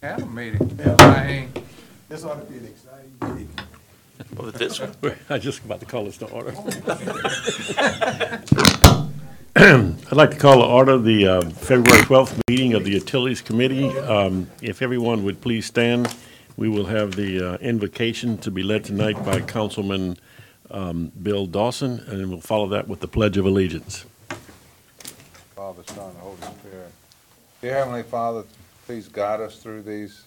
Had a meeting. I ain't. This ought to be an exciting meeting. Well, this one. I just about to call this to order. I'd like to call to order the February 12th meeting of the Utilities Committee. If everyone would please stand, we will have the invocation to be led tonight by Councilman Bill Dawson, and we'll follow that with the Pledge of Allegiance. Father, Son, and Holy Spirit. Dear Heavenly Father, please guide us through these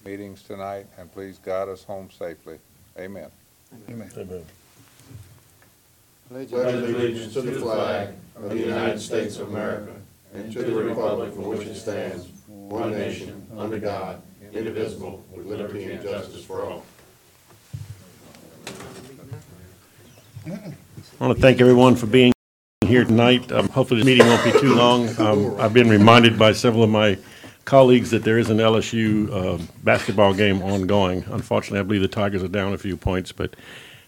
meetings tonight, and please guide us home safely. Amen. Amen. Amen. Pledge allegiance to the flag of the United States of America and to the republic for which it stands, one nation, under God, indivisible, with liberty and justice for all. I want to thank everyone for being here tonight. Hopefully this meeting won't be too long. I've been reminded by several of my colleagues that there is an LSU basketball game ongoing. Unfortunately, I believe the Tigers are down a few points, but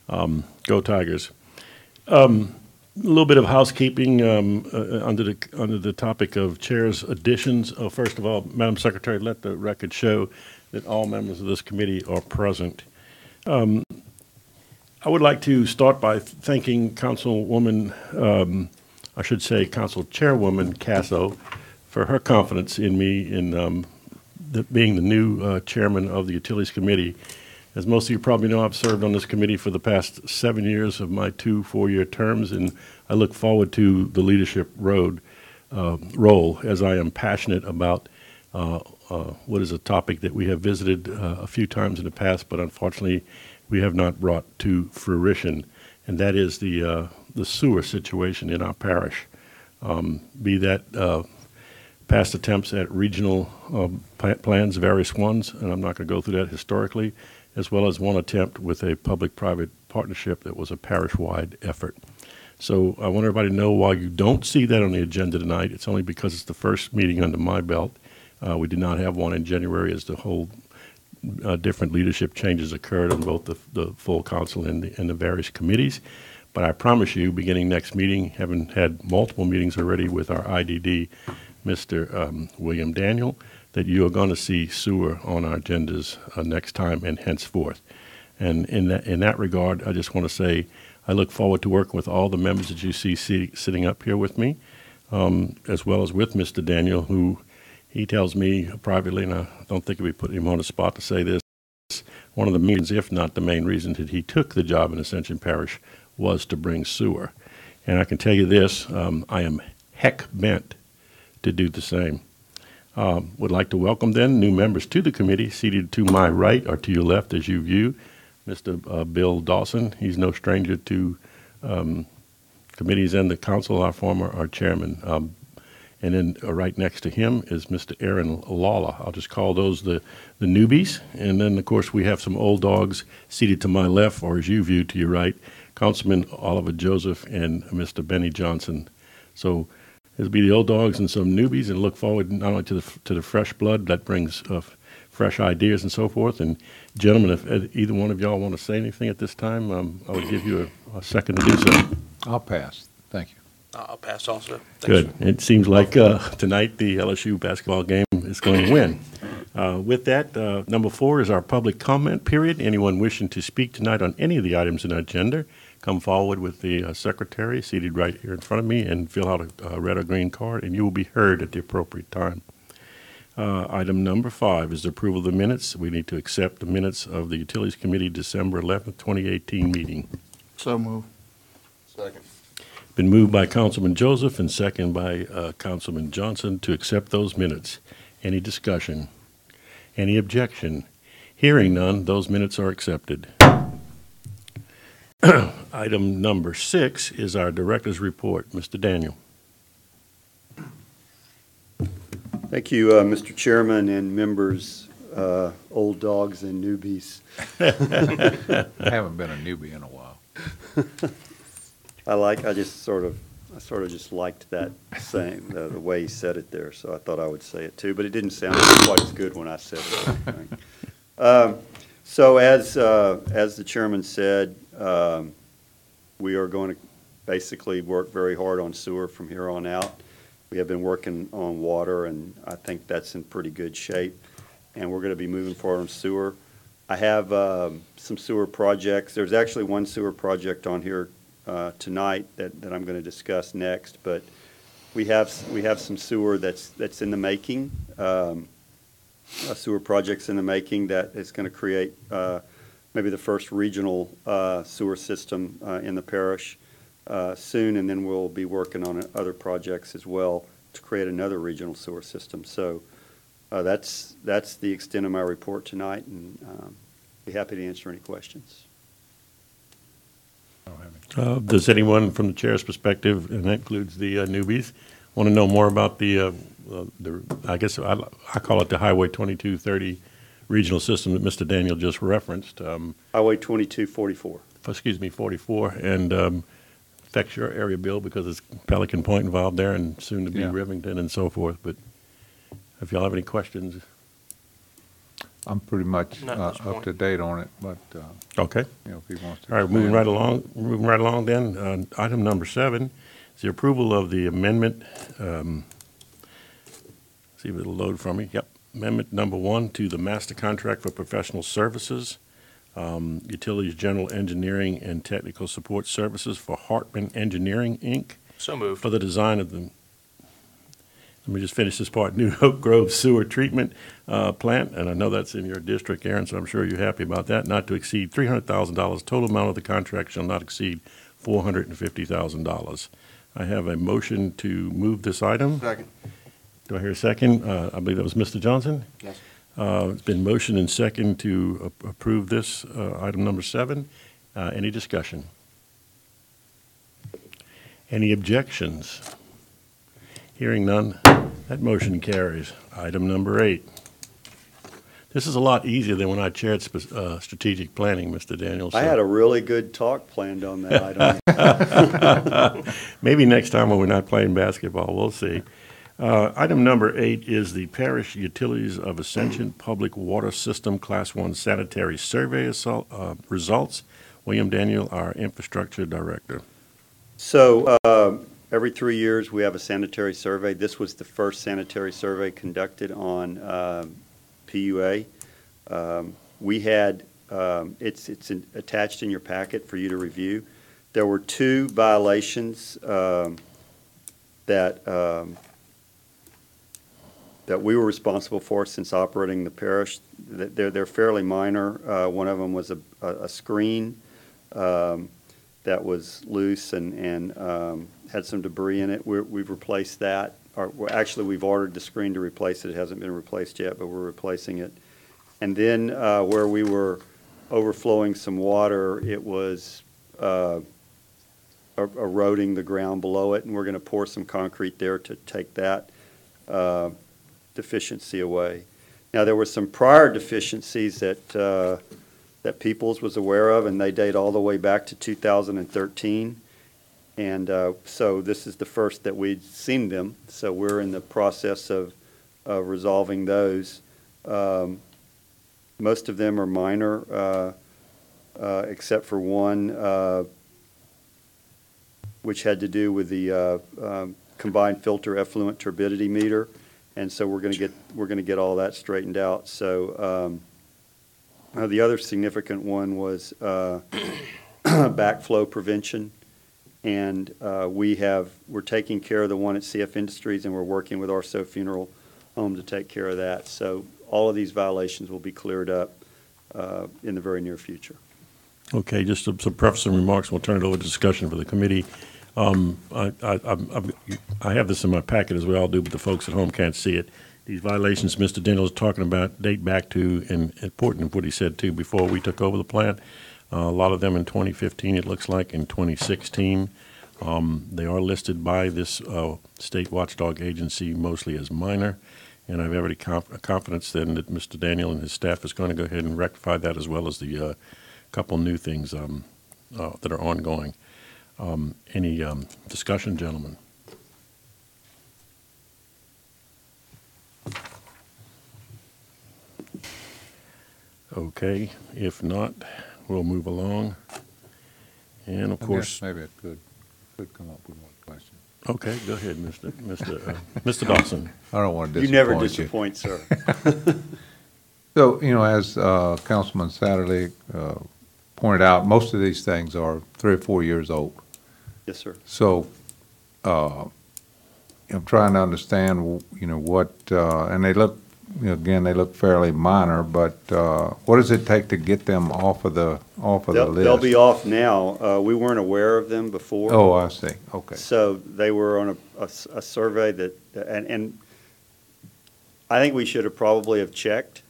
go Tigers. A little bit of housekeeping under the topic of chair's additions. First of all, Madam Secretary, let the record show that all members of this committee are present. I would like to start by thanking Councilwoman, I should say Council Chairwoman Casso, for her confidence in me in being the new chairman of the Utilities Committee. As most of you probably know, I've served on this committee for the past 7 years of my 2 4-year terms, and I look forward to the leadership role, as I am passionate about what is a topic that we have visited a few times in the past, but unfortunately we have not brought to fruition, and that is the sewer situation in our parish. Be that past attempts at regional plans, various ones, and I'm not going to go through that historically, as well as one attempt with a public-private partnership that was a parish-wide effort. So I want everybody to know, while you don't see that on the agenda tonight, it's only because it's the first meeting under my belt. We did not have one in January as the whole different leadership changes occurred on both the full council and the various committees. But I promise you, beginning next meeting, having had multiple meetings already with our IDD, Mr. William Daniel, that you are going to see sewer on our agendas next time and henceforth. And in that regard, I just want to say I look forward to working with all the members that you see sitting up here with me, as well as with Mr. Daniel, who he tells me privately, and I don't think we put him on the spot to say this, one of the reasons, if not the main reason, that he took the job in Ascension Parish was to bring sewer. And I can tell you this, I am heck bent to do the same. Would like to welcome then new members to the committee. Seated to my right or to your left as you view, Mr. Bill Dawson. He's no stranger to committees and the council, our chairman. And then right next to him is Mr. Aaron Lawler. I'll just call those the newbies. And then, of course, we have some old dogs seated to my left, or as you view to your right, Councilman Oliver Joseph and Mr. Benny Johnson. So it'll be the old dogs and some newbies, and look forward not only to the fresh blood that brings fresh ideas and so forth. And gentlemen, if either one of y'all want to say anything at this time, I would give you a second to do so. I'll pass. Thank you. I'll pass also. Thanks. Good. It seems like tonight the LSU basketball game is going to win. With that, number 4 is our public comment period. Anyone wishing to speak tonight on any of the items in our agenda, come forward with the secretary seated right here in front of me and fill out a red or green card, and you will be heard at the appropriate time. Item number 5 is the approval of the minutes. We need to accept the minutes of the Utilities Committee December 11th, 2018 meeting. So move. Second. Been moved by Councilman Joseph and second by Councilman Johnson to accept those minutes. Any discussion? Any objection? Hearing none, those minutes are accepted. Item number 6 is our director's report. Mr. Daniel. Thank you, Mr. Chairman and members, old dogs and newbies. I haven't been a newbie in a while. I sort of just liked that saying, the way he said it there, so I thought I would say it too, but it didn't sound quite as good when I said it. So as the chairman said, we are going to basically work very hard on sewer from here on out. We have been working on water, and I think that's in pretty good shape. and we're going to be moving forward on sewer. I have some sewer projects. There's actually one sewer project on here tonight that I'm going to discuss next, but we have some sewer that's in the making, sewer projects in the making that is going to create maybe the first regional sewer system in the parish soon, and then we'll be working on other projects as well to create another regional sewer system. So that's the extent of my report tonight, and be happy to answer any questions. Does anyone from the chair's perspective, and that includes the newbies, want to know more about the I guess I call it the Highway 2230 regional system that Mr. Daniel just referenced? Highway 2244. Excuse me, 44, and affects your area, Bill, because it's Pelican Point involved there and soon to be Yeah. Rivington and so forth. But if y'all have any questions, I'm pretty much Not at this up point. to date on it, but, okay. if he wants to. All right, moving expand. right along then. Item number 7 is the approval of the amendment. See if it'll load for me. Yep. Amendment number 1 to the master contract for professional services, utilities, general engineering, and technical support services for Hartman Engineering, Inc. So moved. for the design of the, let me just finish this part, New Oak Grove Sewer Treatment Plant, and I know that's in your district, Aaron, so I'm sure you're happy about that, not to exceed $300,000. Total amount of the contract shall not exceed $450,000. I have a motion to move this item. Second. Do I hear a second? I believe that was Mr. Johnson. Yes. It's been motion and second to approve this, item number 7. Any discussion? Any objections? Hearing none, that motion carries. Item number 8. This is a lot easier than when I chaired strategic planning, Mr. Daniels. I had a really good talk planned on that item. Maybe next time when we're not playing basketball, we'll see. Item number 8 is the Parish Utilities of Ascension Public Water System Class 1 Sanitary Survey results. William Daniel, our Infrastructure Director. So every 3 years, we have a sanitary survey. This was the first sanitary survey conducted on PUA. We had, it's attached in your packet for you to review. There were 2 violations that we were responsible for since operating the parish. They're fairly minor. One of them was a screen that was loose and had some debris in it. We've replaced that. Actually, we've ordered the screen to replace it. It hasn't been replaced yet, but we're replacing it. And then where we were overflowing some water, it was eroding the ground below it, and we're going to pour some concrete there to take that deficiency away. Now, there were some prior deficiencies that Peoples was aware of, and they date all the way back to 2013. And so this is the first that we'd seen them. So we're in the process of resolving those. Most of them are minor, except for one, which had to do with the combined filter effluent turbidity meter. And so we're going to get all that straightened out. So the other significant one was backflow prevention, and we're taking care of the one at CF Industries, and we're working with Arceau Funeral Home to take care of that. So all of these violations will be cleared up in the very near future. Okay, just some preface and remarks. We'll turn it over to discussion for the committee. I have this in my packet as we all do, but the folks at home can't see it. These violations Mr. Daniel is talking about date back to, and important of what he said too, before we took over the plant. A lot of them in 2015, it looks like, in 2016. They are listed by this state watchdog agency mostly as minor, and I have every confidence then that Mr. Daniel and his staff is going to go ahead and rectify that, as well as the couple new things that are ongoing. Any discussion, gentlemen? Okay, if not, we'll move along. And of course, Maybe it could come up with one question. okay, go ahead, Mr. Dawson. I don't want to You disappoint never you. disappoint, sir. So, as Councilman Satterlee pointed out, most of these things are 3 or 4 years old. Yes, sir. So, I'm trying to understand, what, and they look, again, they look fairly minor, but what does it take to get them off of the list? They'll be off now. We weren't aware of them before. Oh, I see, okay. So they were on a survey that, and I think we should have probably have checked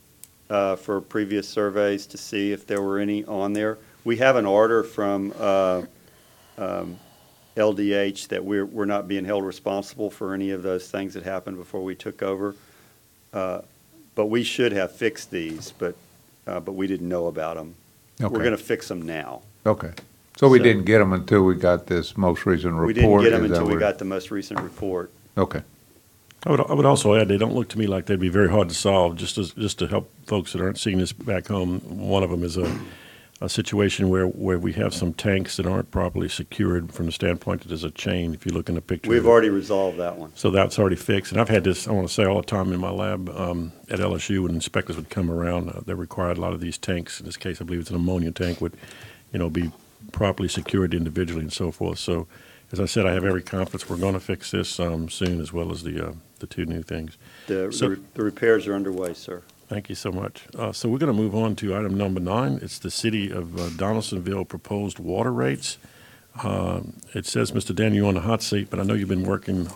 for previous surveys to see if there were any on there. We have an order from LDH that we're not being held responsible for any of those things that happened before we took over. But we should have fixed these, but we didn't know about them. We're Okay. going to fix them now. Okay. So we So- didn't get them until we got this most recent report? We didn't get them is that until we what- got the most recent report. Okay. I would also add, they don't look to me like they'd be very hard to solve, just to help folks that aren't seeing this back home. One of them is a situation where we have some tanks that aren't properly secured from the standpoint that there's a chain, if you look in the picture. We've already resolved that one. So that's already fixed. And I've had this, I want to say, all the time in my lab at LSU when inspectors would come around. They required a lot of these tanks. In this case, I believe it's an ammonia tank, would, be properly secured individually and so forth. So, as I said, I have every confidence we're going to fix this soon, as well as the two new things. The repairs are underway, sir. Thank you so much. So we're going to move on to item number 9. It's the City of Donaldsonville proposed water rates. It says, Mr. Dan, you're on the hot seat, but I know you've been working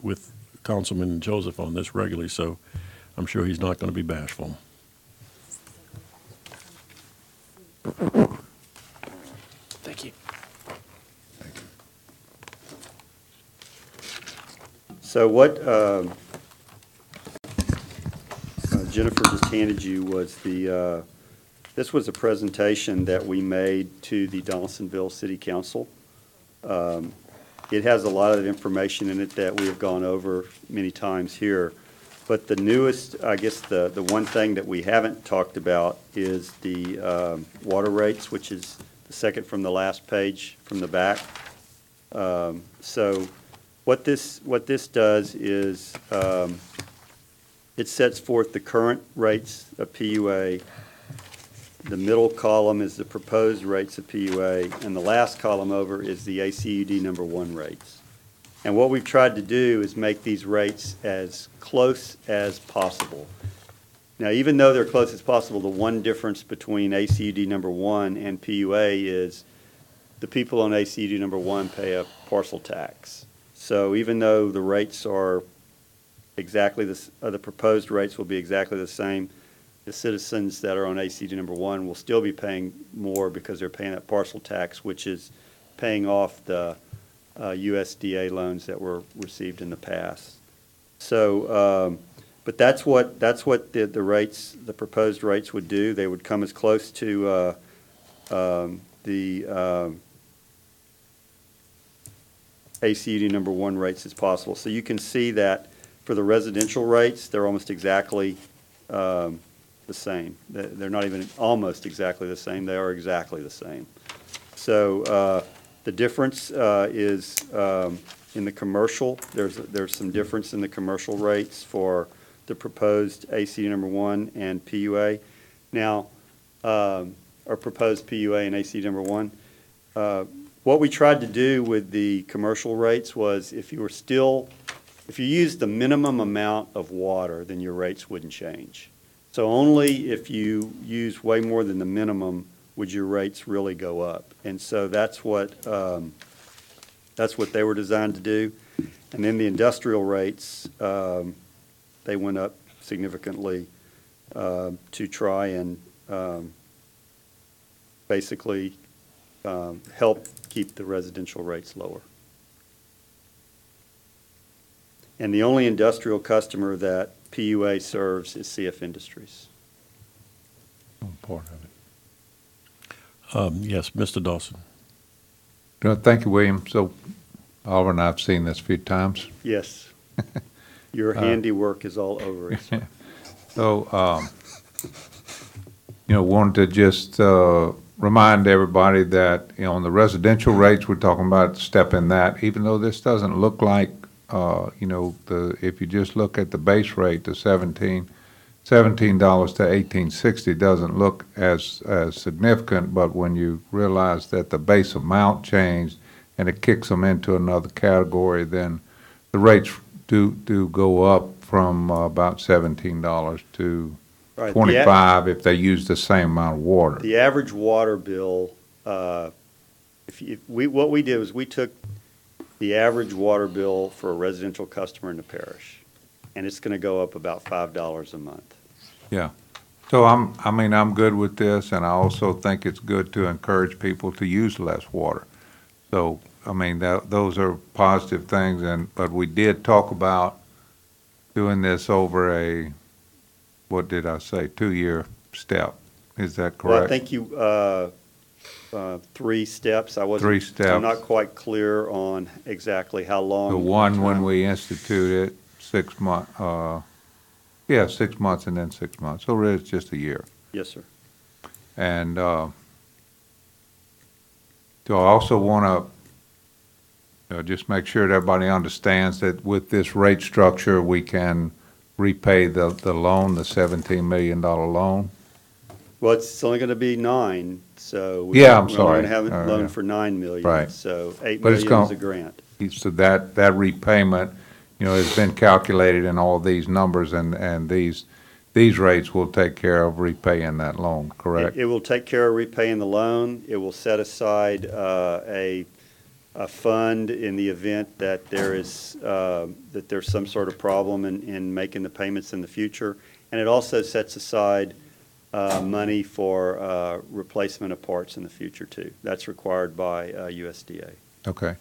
with Councilman Joseph on this regularly, so I'm sure he's not going to be bashful. Thank you. So what Jennifer just handed you was this was a presentation that we made to the Donaldsonville City Council. It has a lot of information in it that we have gone over many times here. But the newest, I guess the one thing that we haven't talked about is the water rates, which is the second from the last page from the back. So what this does is it sets forth the current rates of PUA. The middle column is the proposed rates of PUA, and the last column over is the ACUD number 1 rates. And what we've tried to do is make these rates as close as possible. Now, even though they're close as possible, the one difference between ACUD number 1 and PUA is the people on ACUD number 1 pay a parcel tax. So even though the rates are exactly the proposed rates will be exactly the same, the citizens that are on ACUD number 1 will still be paying more because they're paying that parcel tax, which is paying off the USDA loans that were received in the past. So, but that's what the rates, the proposed rates would do. They would come as close to the ACUD number 1 rates as possible. So you can see that for the residential rates, they're almost exactly the same. They're not even almost exactly the same. They are exactly the same. So the difference is in the commercial. There's some difference in the commercial rates for the proposed ACUD number 1 and PUA. Now, or proposed PUA and ACUD number 1. What we tried to do with the commercial rates was if you used the minimum amount of water, then your rates wouldn't change. So only if you use way more than the minimum would your rates really go up. And so that's what they were designed to do. And then the industrial rates, they went up significantly to try and basically help keep the residential rates lower. And the only industrial customer that PUA serves is CF Industries. Part of it. Yes, Mr. Dawson. Thank you, William. So Oliver and I have seen this a few times. Yes. Your handiwork is all over it. sir. So, wanted to just remind everybody that, on the residential rates, we're talking about stepping that, even though this doesn't look like, if you just look at the base rate, the 17, $17 to $18.60 doesn't look as significant, but when you realize that the base amount changed and it kicks them into another category, then the rates do go up from about $17 to Right, 25 if they use the same amount of water. The average water bill, what we did was we took the average water bill for a residential customer in the parish, and it's going to go up about $5 a month. Yeah. So I'm good with this, and I also think it's good to encourage people to use less water. So, those are positive things, but we did talk about doing this over a, what did I say, 2-year step. Is that correct? Well, I think you, 3 steps. I wasn't. 3 steps. I'm not quite clear on exactly how long. The one when we instituted it, 6 months, 6 months and then 6 months. So really it's just a year. Yes, sir. And so I also want to just make sure that everybody understands that with this rate structure, we can repay the loan, the $17 million loan. Well, it's only going to be 9, so. Yeah, I'm we're sorry. going to have a loan Yeah. for $9 million. Right. So $8 But it's million is gonna- a grant. So that repayment, has been calculated in all these numbers, and these rates will take care of repaying that loan, correct? It will take care of repaying the loan. It will set aside a fund in the event that there's some sort of problem in making the payments in the future. And it also sets aside money for replacement of parts in the future, too. That's required by USDA. Okay.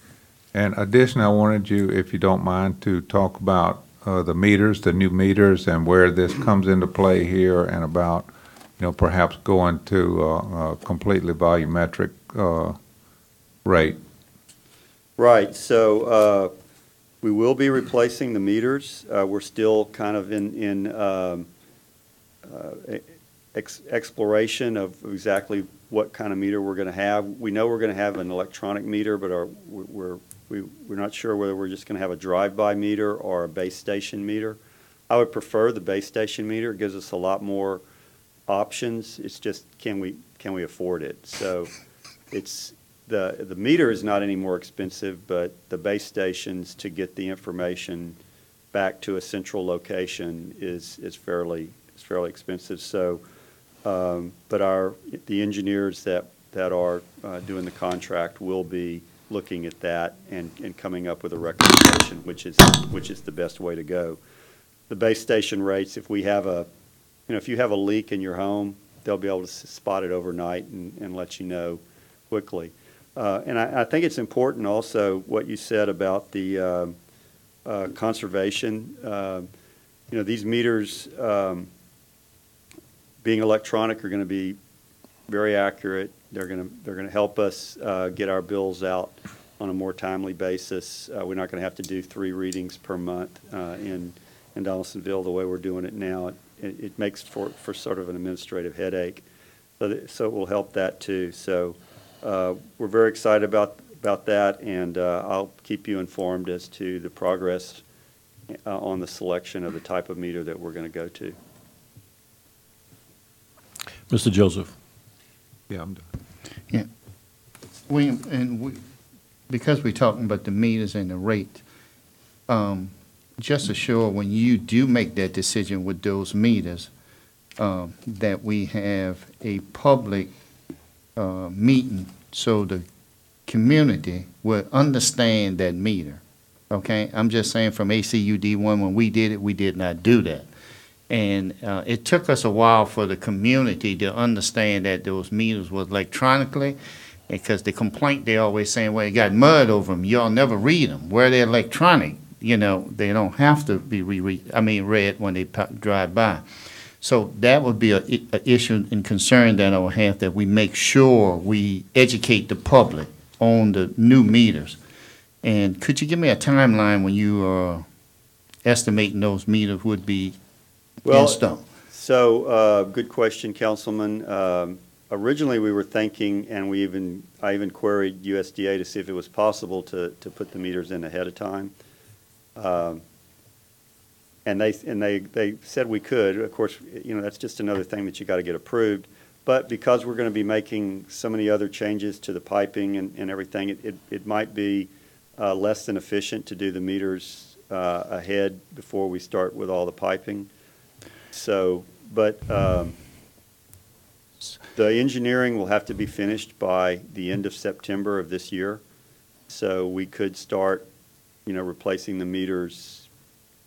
And additionally, I wanted you, if you don't mind, to talk about the meters, the new meters, and where this comes into play here, and about, perhaps going to a completely volumetric rate. Right, so we will be replacing the meters. We're still kind of in exploration of exactly what kind of meter we're going to have. We know we're going to have an electronic meter, but we're not sure whether we're just going to have a drive-by meter or a base station meter. I would prefer the base station meter. It gives us a lot more options. It's just, can we afford it? So it's, the meter is not any more expensive, but the base stations to get the information back to a central location is fairly expensive. So, but the engineers that are doing the contract will be looking at that and coming up with a recommendation, which is the best way to go. The base station rates, if we have if you have a leak in your home, they'll be able to spot it overnight and let you know quickly. And I think it's important also what you said about the conservation. These meters being electronic are going to be very accurate. They're going to help us get our bills out on a more timely basis. We're not going to have to do 3 readings per month in Donaldsonville the way we're doing it now. It makes for sort of an administrative headache. So it will help that too. So we're very excited about that, and I'll keep you informed as to the progress on the selection of the type of meter that we're going to go to. Mr. Joseph. Yeah, I'm done. Yeah. Because we're talking about the meters and the rate, just assure when you do make that decision with those meters, that we have a public meeting so the community will understand that meter. Okay? I'm just saying from ACUD1, when we did it, we did not do that. And it took us a while for the community to understand that those meters was electronically, because the complaint, they always saying, well, you got mud over them. Y'all never read them. Where they're electronic, they don't have to be read when they drive by. So that would be an issue and concern that I would have, that we make sure we educate the public on the new meters. And could you give me a timeline when you are estimating those meters would be installed? So, good question, Councilman. Originally, we were thinking, and I even queried USDA to see if it was possible to put the meters in ahead of time. And they said we could. Of course, that's just another thing that you got to get approved. But because we're going to be making so many other changes to the piping and everything, it might be less than efficient to do the meters ahead before we start with all the piping. So, but the engineering will have to be finished by the end of September of this year. So we could start, replacing the meters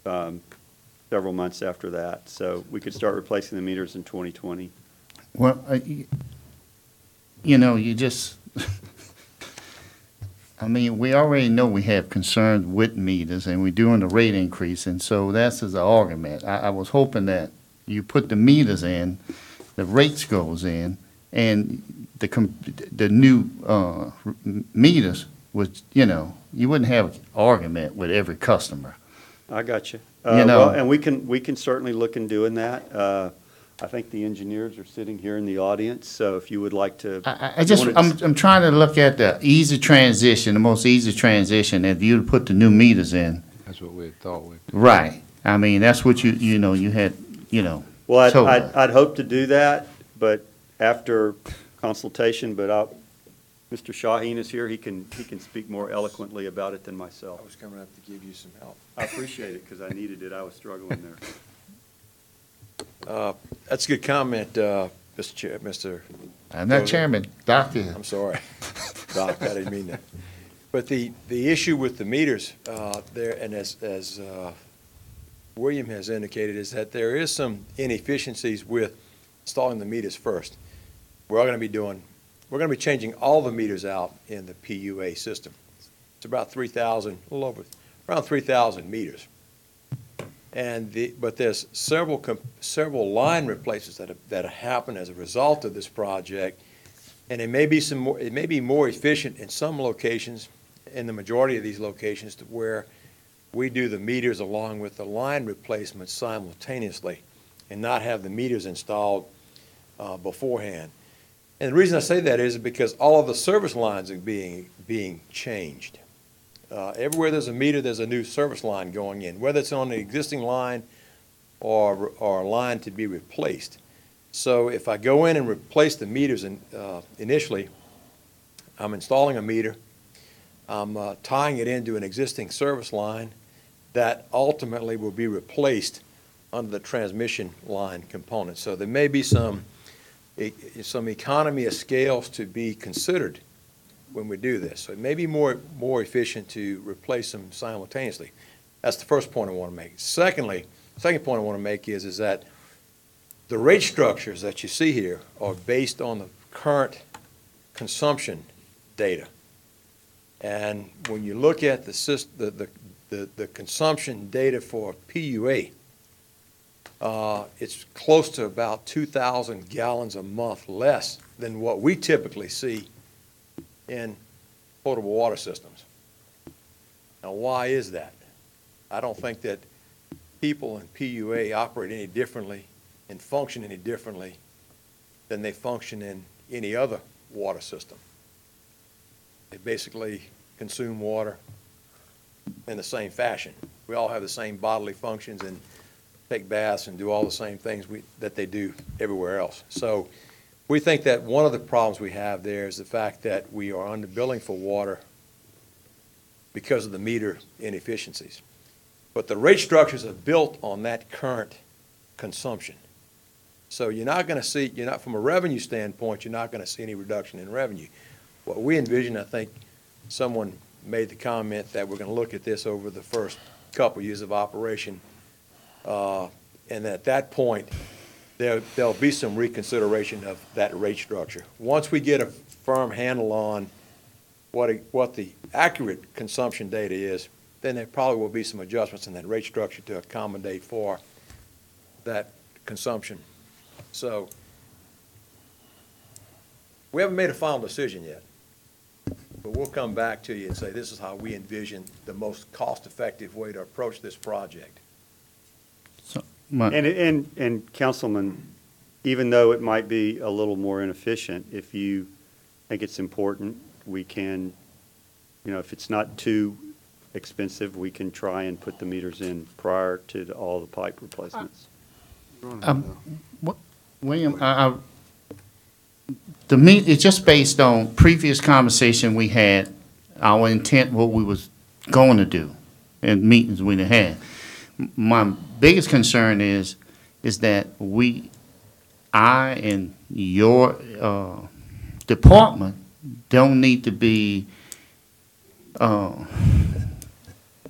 several months after that. So we could start replacing the meters in 2020. Well, you just, we already know we have concerns with meters, and we're doing the rate increase, and so that's as an argument. I was hoping that you put the meters in, the rates goes in, and the new meters was, you wouldn't have an argument with every customer. I got you. You know. Well, and we can certainly look in doing that. I think the engineers are sitting here in the audience, so if you would like to. I'm trying to look at the easy transition, the most easy transition, if you put the new meters in. That's what we had thought we'd do. Right. That's what you had. Well, told I'd, us. I'd hope to do that, but after consultation, but Mr. Shaheen is here. He can speak more eloquently about it than myself. I was coming up to give you some help. I appreciate it because I needed it. I was struggling there. That's a good comment, Mr. Chair, I'm not chairman, Doctor. I'm sorry, Doc, I didn't mean that. But the issue with the meters there, and as William has indicated, is that there is some inefficiencies with installing the meters first. We're going to be changing all the meters out in the PUA system. It's about 3,000, a little over, around 3,000 meters. But there's several line replacements that have happened as a result of this project, and it may be more efficient in some locations, in the majority of these locations, to where we do the meters along with the line replacements simultaneously, and not have the meters installed beforehand. And the reason I say that is because all of the service lines are being changed. Everywhere there's a meter, there's a new service line going in, whether it's on the existing line or a line to be replaced. So if I go in and replace the meters initially, I'm installing a meter, I'm tying it into an existing service line that ultimately will be replaced under the transmission line component. So there may be some economy of scales to be considered when we do this. So it may be more efficient to replace them simultaneously. That's the first point I want to make. Second point I want to make is that the rate structures that you see here are based on the current consumption data. And when you look at the consumption data for PUA, it's close to about 2,000 gallons a month less than what we typically see in potable water systems. Now, why is that? I don't think that people in PUA operate any differently and function any differently than they function in any other water system. They basically consume water in the same fashion. We all have the same bodily functions and take baths and do all the same things that they do everywhere else. So we think that one of the problems we have there is the fact that we are underbilling for water because of the meter inefficiencies. But the rate structures are built on that current consumption. So you're not going to see, from a revenue standpoint, you're not going to see any reduction in revenue. What we envision, I think someone made the comment that we're going to look at this over the first couple years of operation, and at that point, there'll be some reconsideration of that rate structure. Once we get a firm handle on what the accurate consumption data is, then there probably will be some adjustments in that rate structure to accommodate for that consumption. So we haven't made a final decision yet, but we'll come back to you and say this is how we envision the most cost-effective way to approach this project. And Councilman, even though it might be a little more inefficient, if you think it's important, we can, if it's not too expensive, we can try and put the meters in prior to all the pipe replacements. William, it's just based on previous conversation we had, our intent, what we was going to do, and meetings we had. My biggest concern is that I and your department don't need to be,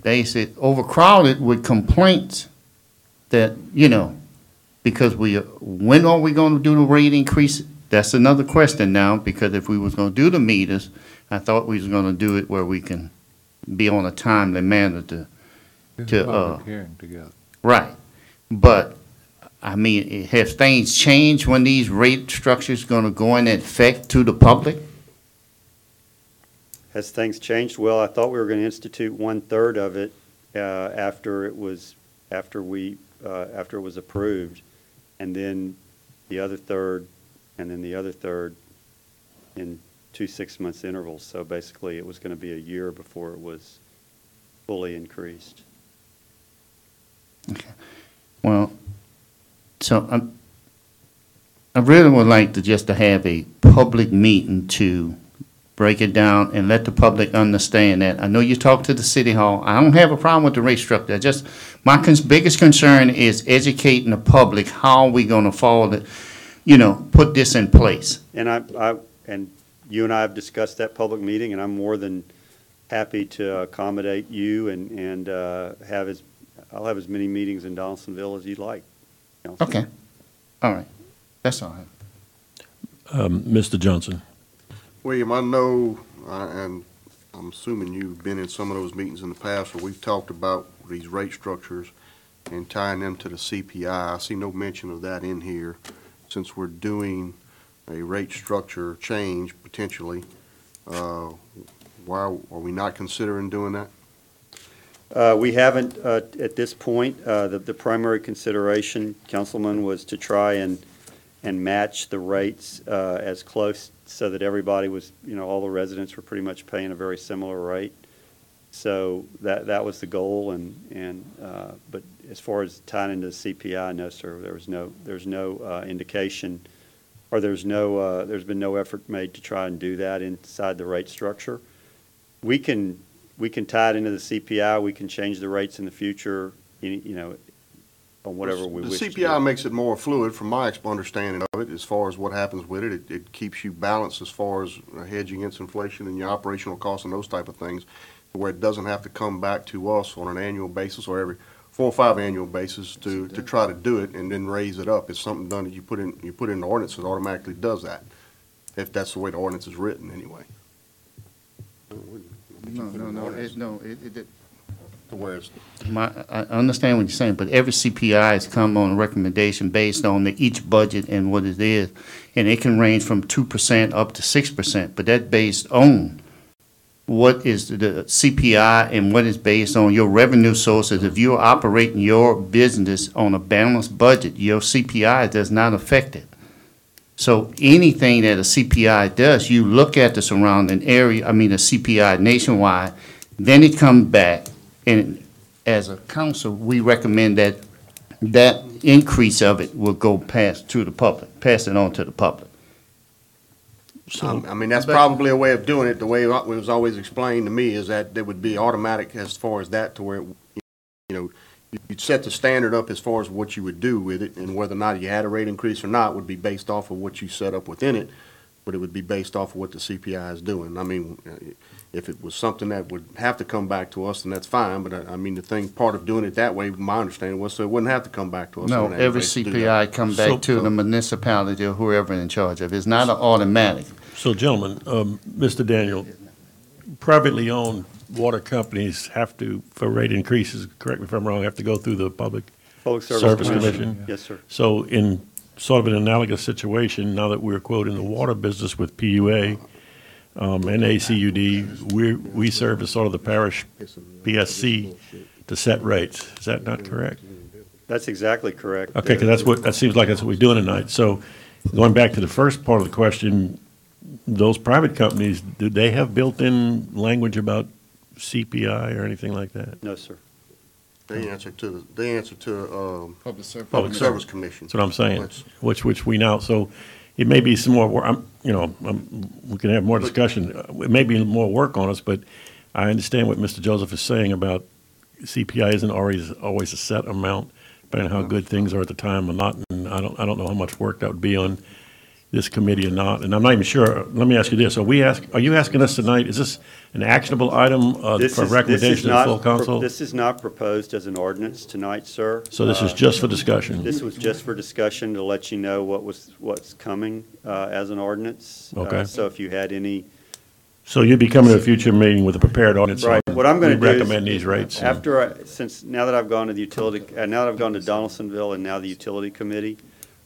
they said, overcrowded with complaints that, because when are we going to do the rate increase? That's another question now, because if we was going to do the meters, I thought we was going to do it where we can be on a timely manner Public hearing together. right. But, I mean, have things changed when these rate structures going to go in effect to the public? Has things changed? Well, I thought we were going to institute 1/3 of it after it was approved, and then the other third, and then the other third in 2 6-month intervals. So basically, it was going to be a year before it was fully increased. Okay. Well, so I really would like to have a public meeting to break it down and let the public understand that. I know you talked to the city hall. I don't have a problem with the rate structure. My biggest concern is educating the public how we gonna put this in place. And and you and I have discussed that public meeting, and I'm more than happy to accommodate you and I'll have as many meetings in Donaldsonville as you'd like. Okay. All right. That's all right. Mr. Johnson. William, I know, and I'm assuming you've been in some of those meetings in the past where we've talked about these rate structures and tying them to the CPI. I see no mention of that in here. Since we're doing a rate structure change potentially, why are we not considering doing that? We haven't at this point. The primary consideration, Councilman, was to try and match the rates as close so that everybody was, all the residents were pretty much paying a very similar rate. So that was the goal, but as far as tying into the CPI, no, sir, there's no indication, or there's been no effort made to try and do that inside the rate structure. We can tie it into the CPI. We can change the rates in the future, on whatever we wish to do. The CPI makes it more fluid from my understanding of it as far as what happens with it. It keeps you balanced as far as hedging against inflation and your operational costs and those type of things, where it doesn't have to come back to us on an annual basis or every 4 or 5 annual basis to try to do it and then raise it up. It's something done that you put in the ordinance, it automatically does that, if that's the way the ordinance is written anyway. To where it's I understand what you're saying, but every CPI has come on a recommendation based on each budget and what it is. And it can range from 2% up to 6%, but that's based on what is the CPI and what is based on your revenue sources. If you're operating your business on a balanced budget, your CPI does not affect it. So anything that a CPI does, you look at the surrounding area, the CPI nationwide, then it comes back. And as a council, we recommend that increase of it will go pass it on to the public. So, that's probably a way of doing it. The way it was always explained to me is that it would be automatic as far as that, to where, you'd set the standard up as far as what you would do with it, and whether or not you had a rate increase or not would be based off of what you set up within it, but it would be based off of what the CPI is doing. If it was something that would have to come back to us, then that's fine, but part of doing it that way, my understanding was, so it wouldn't have to come back to us. No, every CPI come back to the municipality or whoever in charge of it. It's not an automatic. So gentlemen, Mr. Daniel, privately owned water companies have to, for rate increases, correct me if I'm wrong, have to go through the Public Service Commission? Yes, sir. So in sort of an analogous situation, now that we're, quote, in the water business with PUA and ACUD, we serve as sort of the parish PSC to set rates. Is that not correct? That's exactly correct. Okay, because that seems like that's what we're doing tonight. So going back to the first part of the question, those private companies, do they have built-in language about CPI or anything like that? No, sir. They answer to Public service. Public Service Commission. That's what I'm saying, Which- which we now, so it may be some more, we can have more discussion. It may be more work on us, but I understand what Mr. Joseph is saying about CPI isn't always a set amount, depending on how good things are at the time or not. And I don't know how much work that would be on this committee or not. And I'm not even sure, let me ask you this, are you asking us tonight, is this an actionable item for recommendation to the full council? This is not proposed as an ordinance tonight, sir. So this is just for discussion? This was just for discussion to let you know what's coming as an ordinance. Okay. So if you had any, So you'd be coming to a future meeting with a prepared ordinance? right, what I'm going to We do is. recommend these rates. Now that I've gone to the utility, now that I've gone to Donaldsonville and now the utility committee,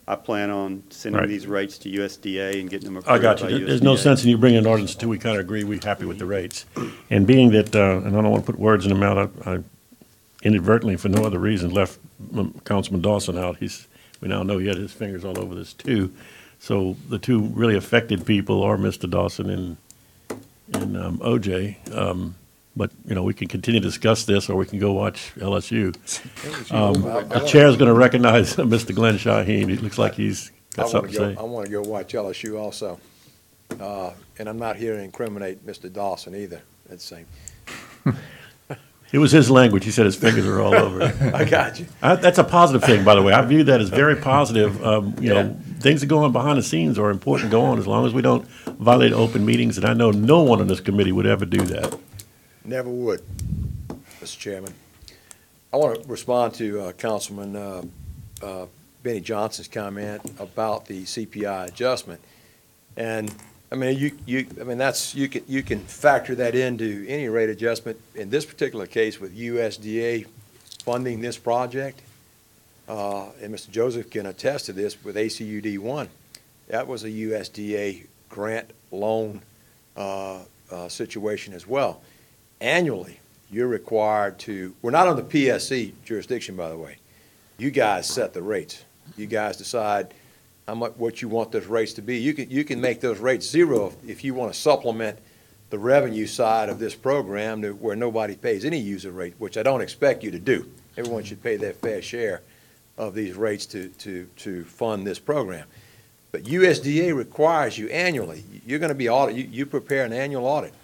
I plan on sending Right. these rates to USDA and getting them I approved by got you. USDA. There's no sense in you bringing an ordinance until we kind of agree we're happy with the rates. And being that, and I don't want to put words in the mouth, I inadvertently, for no other reason, left Councilman Dawson out. We now know he had his fingers all over this too. So the two really affected people are Mr. Dawson and OJ. But, we can continue to discuss this, or we can go watch LSU. The chair's going to recognize Mr. Glenn Shaheen. It looks like he's got something to say. I want to go watch LSU also. And I'm not here to incriminate Mr. Dawson either, at the same. It was his language. He said his fingers are all over it. I got you. That's a positive thing, by the way. I view that as very positive. Yeah. Things that go on behind the scenes are important to go on as long as we don't violate open meetings, and I know no one on this committee would ever do that. Never would, Mr. Chairman. I want to respond to Councilman Benny Johnson's comment about the CPI adjustment. And, I mean, you can factor that into any rate adjustment. In this particular case with USDA funding this project, and Mr. Joseph can attest to this with ACUD 1, that was a USDA grant loan situation as well. Annually, you're required to, we're not on the PSC jurisdiction, by the way. You guys set the rates. You guys decide how much, what you want those rates to be. You can make those rates zero if you want to supplement the revenue side of this program to where nobody pays any user rate, which I don't expect you to do. Everyone should pay their fair share of these rates to fund this program. But USDA requires you annually. You're going to be you prepare an annual audit.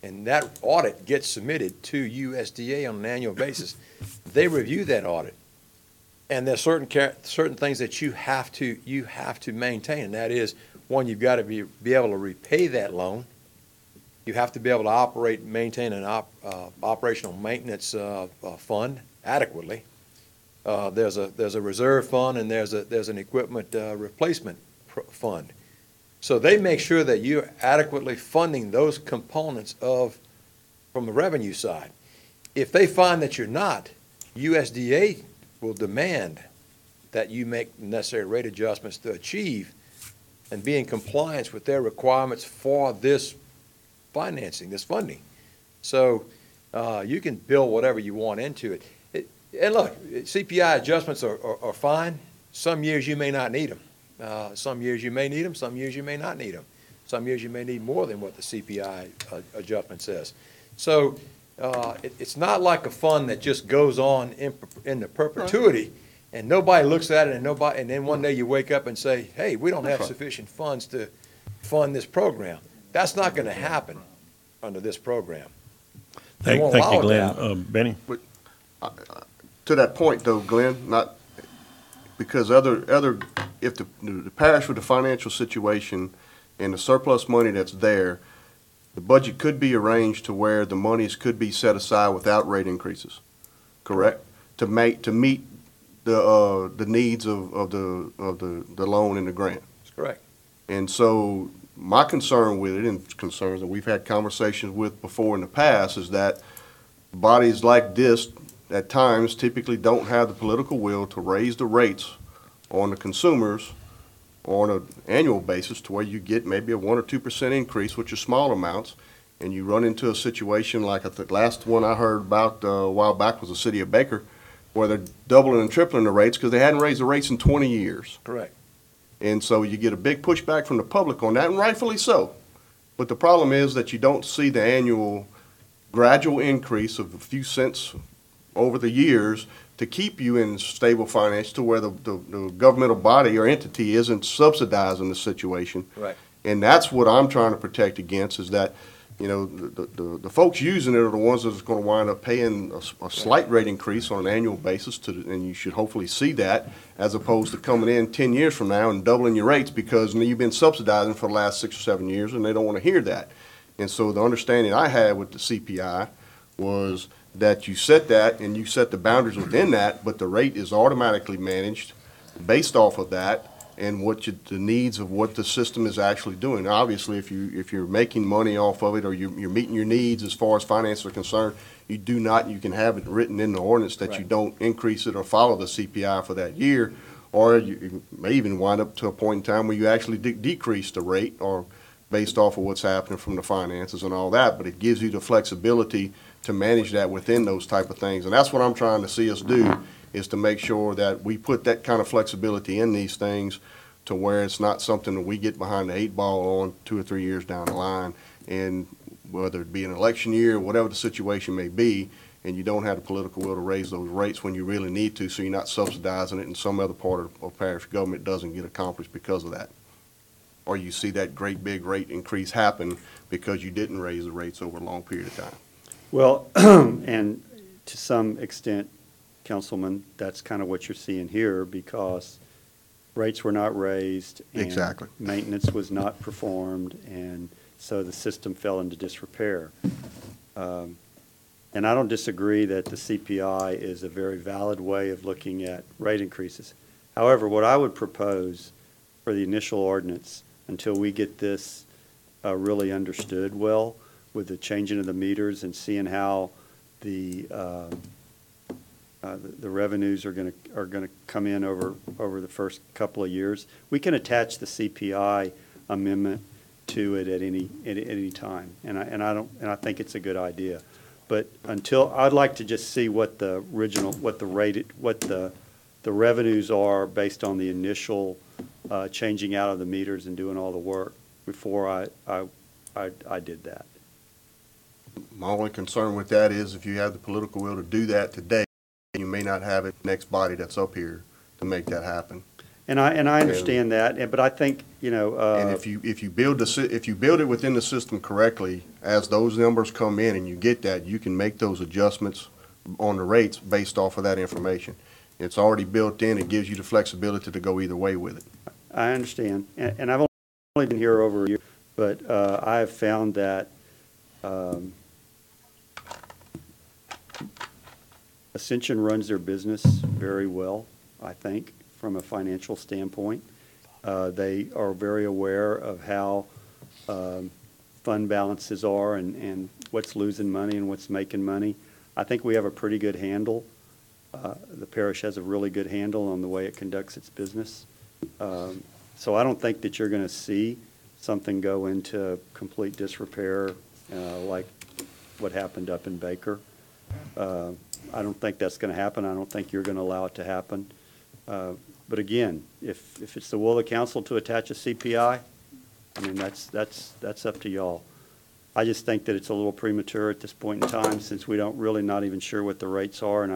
And that audit gets submitted to USDA on an annual basis. They review that audit, and there's certain things that you have to maintain. And that is, one, you've got to be able to repay that loan. You have to be able to maintain an operational maintenance fund adequately. There's a reserve fund, and there's an equipment replacement fund. So they make sure that you're adequately funding those components from the revenue side. If they find that you're not, USDA will demand that you make necessary rate adjustments to achieve and be in compliance with their requirements for this financing, this funding. So you can build whatever you want into it. And look, CPI adjustments are fine. Some years you may not need them. Some years you may need them, some years you may not need them. Some years you may need more than what the CPI adjustment says. So it's not like a fund that just goes on in the perpetuity, and nobody looks at it, and then one day you wake up and say, hey, we don't have sufficient funds to fund this program. That's not going to happen under this program. Thank you, Glenn. Benny? To that point, though, Glenn, because if the parish with the financial situation and the surplus money that's there, the budget could be arranged to where the monies could be set aside without rate increases, correct? To meet the needs of the loan and the grant. That's correct. And so my concern with it, and concerns that we've had conversations with before in the past, is that bodies like this at times typically don't have the political will to raise the rates on the consumers on an annual basis to where you get maybe a 1 or 2% increase, which are small amounts, and you run into a situation like the last one I heard about a while back was the city of Baker, where they're doubling and tripling the rates because they hadn't raised the rates in 20 years. Correct. And so you get a big pushback from the public on that, and rightfully so. But the problem is that you don't see the annual gradual increase of a few cents over the years to keep you in stable finance to where the governmental body or entity isn't subsidizing the situation. Right. And that's what I'm trying to protect against, is that, you know, the folks using it are the ones that's going to wind up paying a slight rate increase on an annual basis, and you should hopefully see that, as opposed to coming in 10 years from now and doubling your rates because you've been subsidizing for the last 6 or 7 years, and they don't want to hear that. And so the understanding I had with the CPI was that you set that and you set the boundaries within that, but the rate is automatically managed based off of that and the needs of what the system is actually doing. Now, obviously, if you're making money off of it or you're meeting your needs as far as finances are concerned, you can have it written in the ordinance that you don't increase it or follow the CPI for that year, or you may even wind up to a point in time where you actually decrease the rate or based off of what's happening from the finances and all that, but it gives you the flexibility to manage that within those type of things. And that's what I'm trying to see us do, is to make sure that we put that kind of flexibility in these things to where it's not something that we get behind the 8 ball on 2 or 3 years down the line. And whether it be an election year or whatever the situation may be, and you don't have the political will to raise those rates when you really need to, so you're not subsidizing it and some other part of parish government doesn't get accomplished because of that. Or you see that great big rate increase happen because you didn't raise the rates over a long period of time. Well, and to some extent, Councilman, that's kind of what you're seeing here, because rates were not raised. And Exactly. maintenance was not performed, and so the system fell into disrepair. And I don't disagree that the CPI is a very valid way of looking at rate increases. However, what I would propose for the initial ordinance, until we get this really understood well, with the changing of the meters and seeing how the revenues are going to come in over the first couple of years, we can attach the CPI amendment to it at any time, and I think it's a good idea. But until, I'd like to just see what the revenues are based on the initial changing out of the meters and doing all the work before I did that. My only concern with that is if you have the political will to do that today, you may not have it next body that's up here to make that happen. And I understand that, but I think, you know. And if you build it within the system correctly, as those numbers come in and you get that, you can make those adjustments on the rates based off of that information. It's already built in. It gives you the flexibility to go either way with it. I understand, and I've only been here over a year, but I have found that Ascension runs their business very well, I think, from a financial standpoint. They are very aware of how fund balances are and what's losing money and what's making money. I think we have a pretty good handle. The parish has a really good handle on the way it conducts its business. So I don't think that you're going to see something go into complete disrepair like what happened up in Baker. I don't think that's going to happen. I don't think you're going to allow it to happen. But again, if it's the will of the council to attach a CPI, I mean, that's up to y'all. I just think that it's a little premature at this point in time, since we don't really not even sure what the rates are, and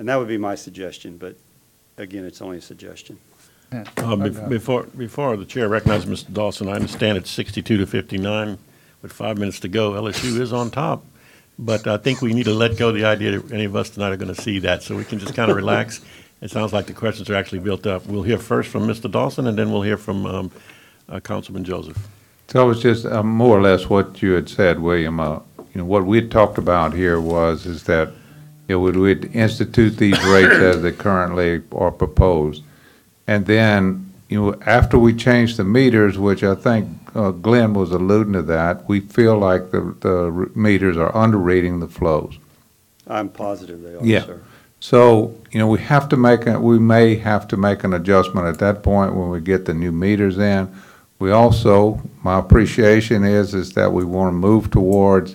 that would be my suggestion, but again, it's only a suggestion. Before the chair recognizes Mr. Dawson, I understand it's 62-59 with 5 minutes to go. LSU is on top, but I think we need to let go of the idea that any of us tonight are going to see that, so we can just kind of relax. It sounds like the questions are actually built up. We'll hear first from Mr. Dawson, and then we'll hear from Councilman Joseph. So it's just more or less what you had said, William. What we had talked about here is that we'd institute these rates as they currently are proposed. And then, after we change the meters, which I think Glenn was alluding to that, we feel like the meters are under-reading the flows. I'm positive they are, Yeah. sir. So, we may have to make an adjustment at that point when we get the new meters in. We also, my appreciation is that we want to move towards,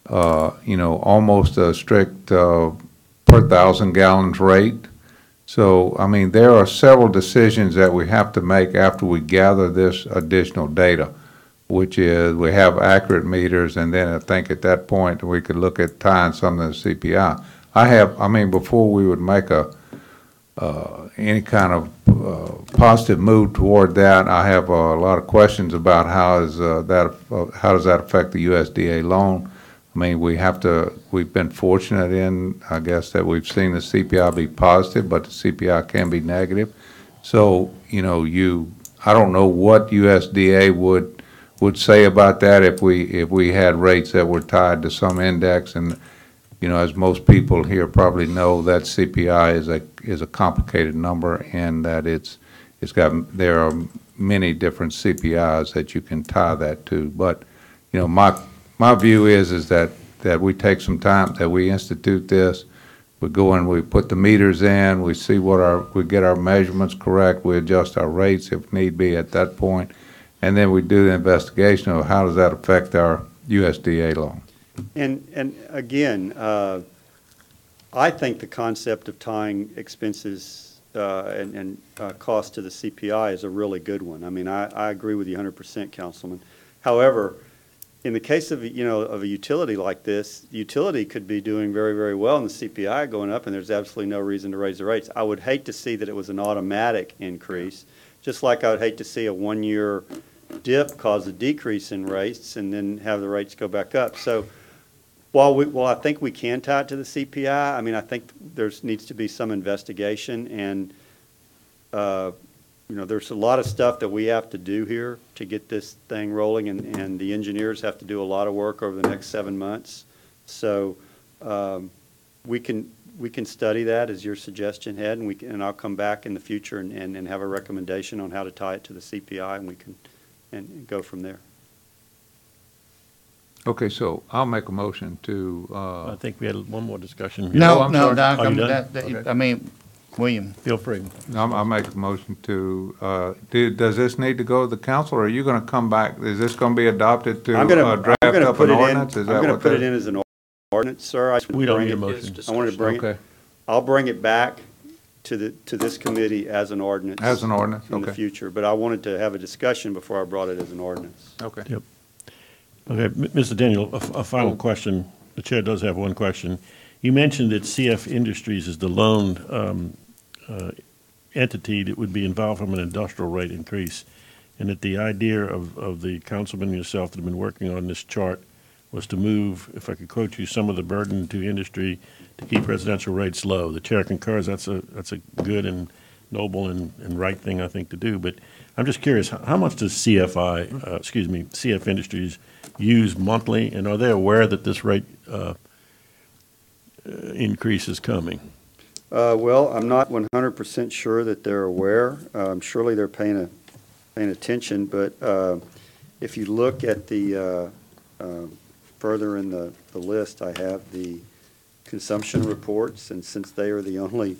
almost a strict per 1,000 gallons rate. So, I mean, there are several decisions that we have to make after we gather this additional data. which is we have accurate meters, and then I think at that point, we could look at tying some of the CPI. Before we would make any kind of positive move toward that, I have a lot of questions about how does that affect the USDA loan? I mean, we've been fortunate in, I guess, that we've seen the CPI be positive, but the CPI can be negative. So, I don't know what USDA would say about that if we had rates that were tied to some index. And, as most people here probably know, that CPI is a complicated number, and that there are many different CPIs that you can tie that to. But, my view is that we take some time, that we institute this. We go and we put the meters in, we see we get our measurements correct, we adjust our rates if need be at that point, and then we do the investigation of how does that affect our USDA loan. And again, I think the concept of tying expenses and cost to the CPI is a really good one. I mean, I agree with you 100%, Councilman. However, in the case of of a utility like this, the utility could be doing very, very well, and the CPI going up, and there's absolutely no reason to raise the rates. I would hate to see that it was an automatic increase, just like I would hate to see a one-year dip cause a decrease in rates and then have the rates go back up. So while I think we can tie it to the CPI, I mean, I think there needs to be some investigation, and there's a lot of stuff that we have to do here to get this thing rolling, and the engineers have to do a lot of work over the next 7 months. So we can study that as your suggestion, Ed, and I'll come back in the future and have a recommendation on how to tie it to the CPI, and we can go from there. Okay, so I'll make a motion to, I think we had one more discussion. No, I'm sorry. Doc, Are you done? Okay. William, Feel free. I'll make a motion to, does this need to go to the council, or are you gonna come back? Is this gonna be adopted to I'm gonna draft up put an it in. ordinance? Is I'm that gonna what put it that- in as an ordinance, sir. We don't need a motion. I wanted to bring it. Okay, I'll bring it back to this committee as an ordinance. as an ordinance, In the okay, future, but I wanted to have a discussion before I brought it as an ordinance. okay. Yep. Okay, Mr. Daniel, a final question. The chair does have one question. You mentioned that CF Industries is the lone entity that would be involved from an industrial rate increase, and that the idea of the councilman and yourself that have been working on this chart was to move, if I could quote you, some of the burden to industry to keep residential rates low. The chair concurs. That's a good and noble and right thing, I think, to do. But I'm just curious, how much does CF Industries use monthly, and are they aware that this rate increase is coming? Well, I'm not 100% sure that they're aware. Surely they're paying attention, but if you look at the further in the list, I have the consumption reports, and since they are the only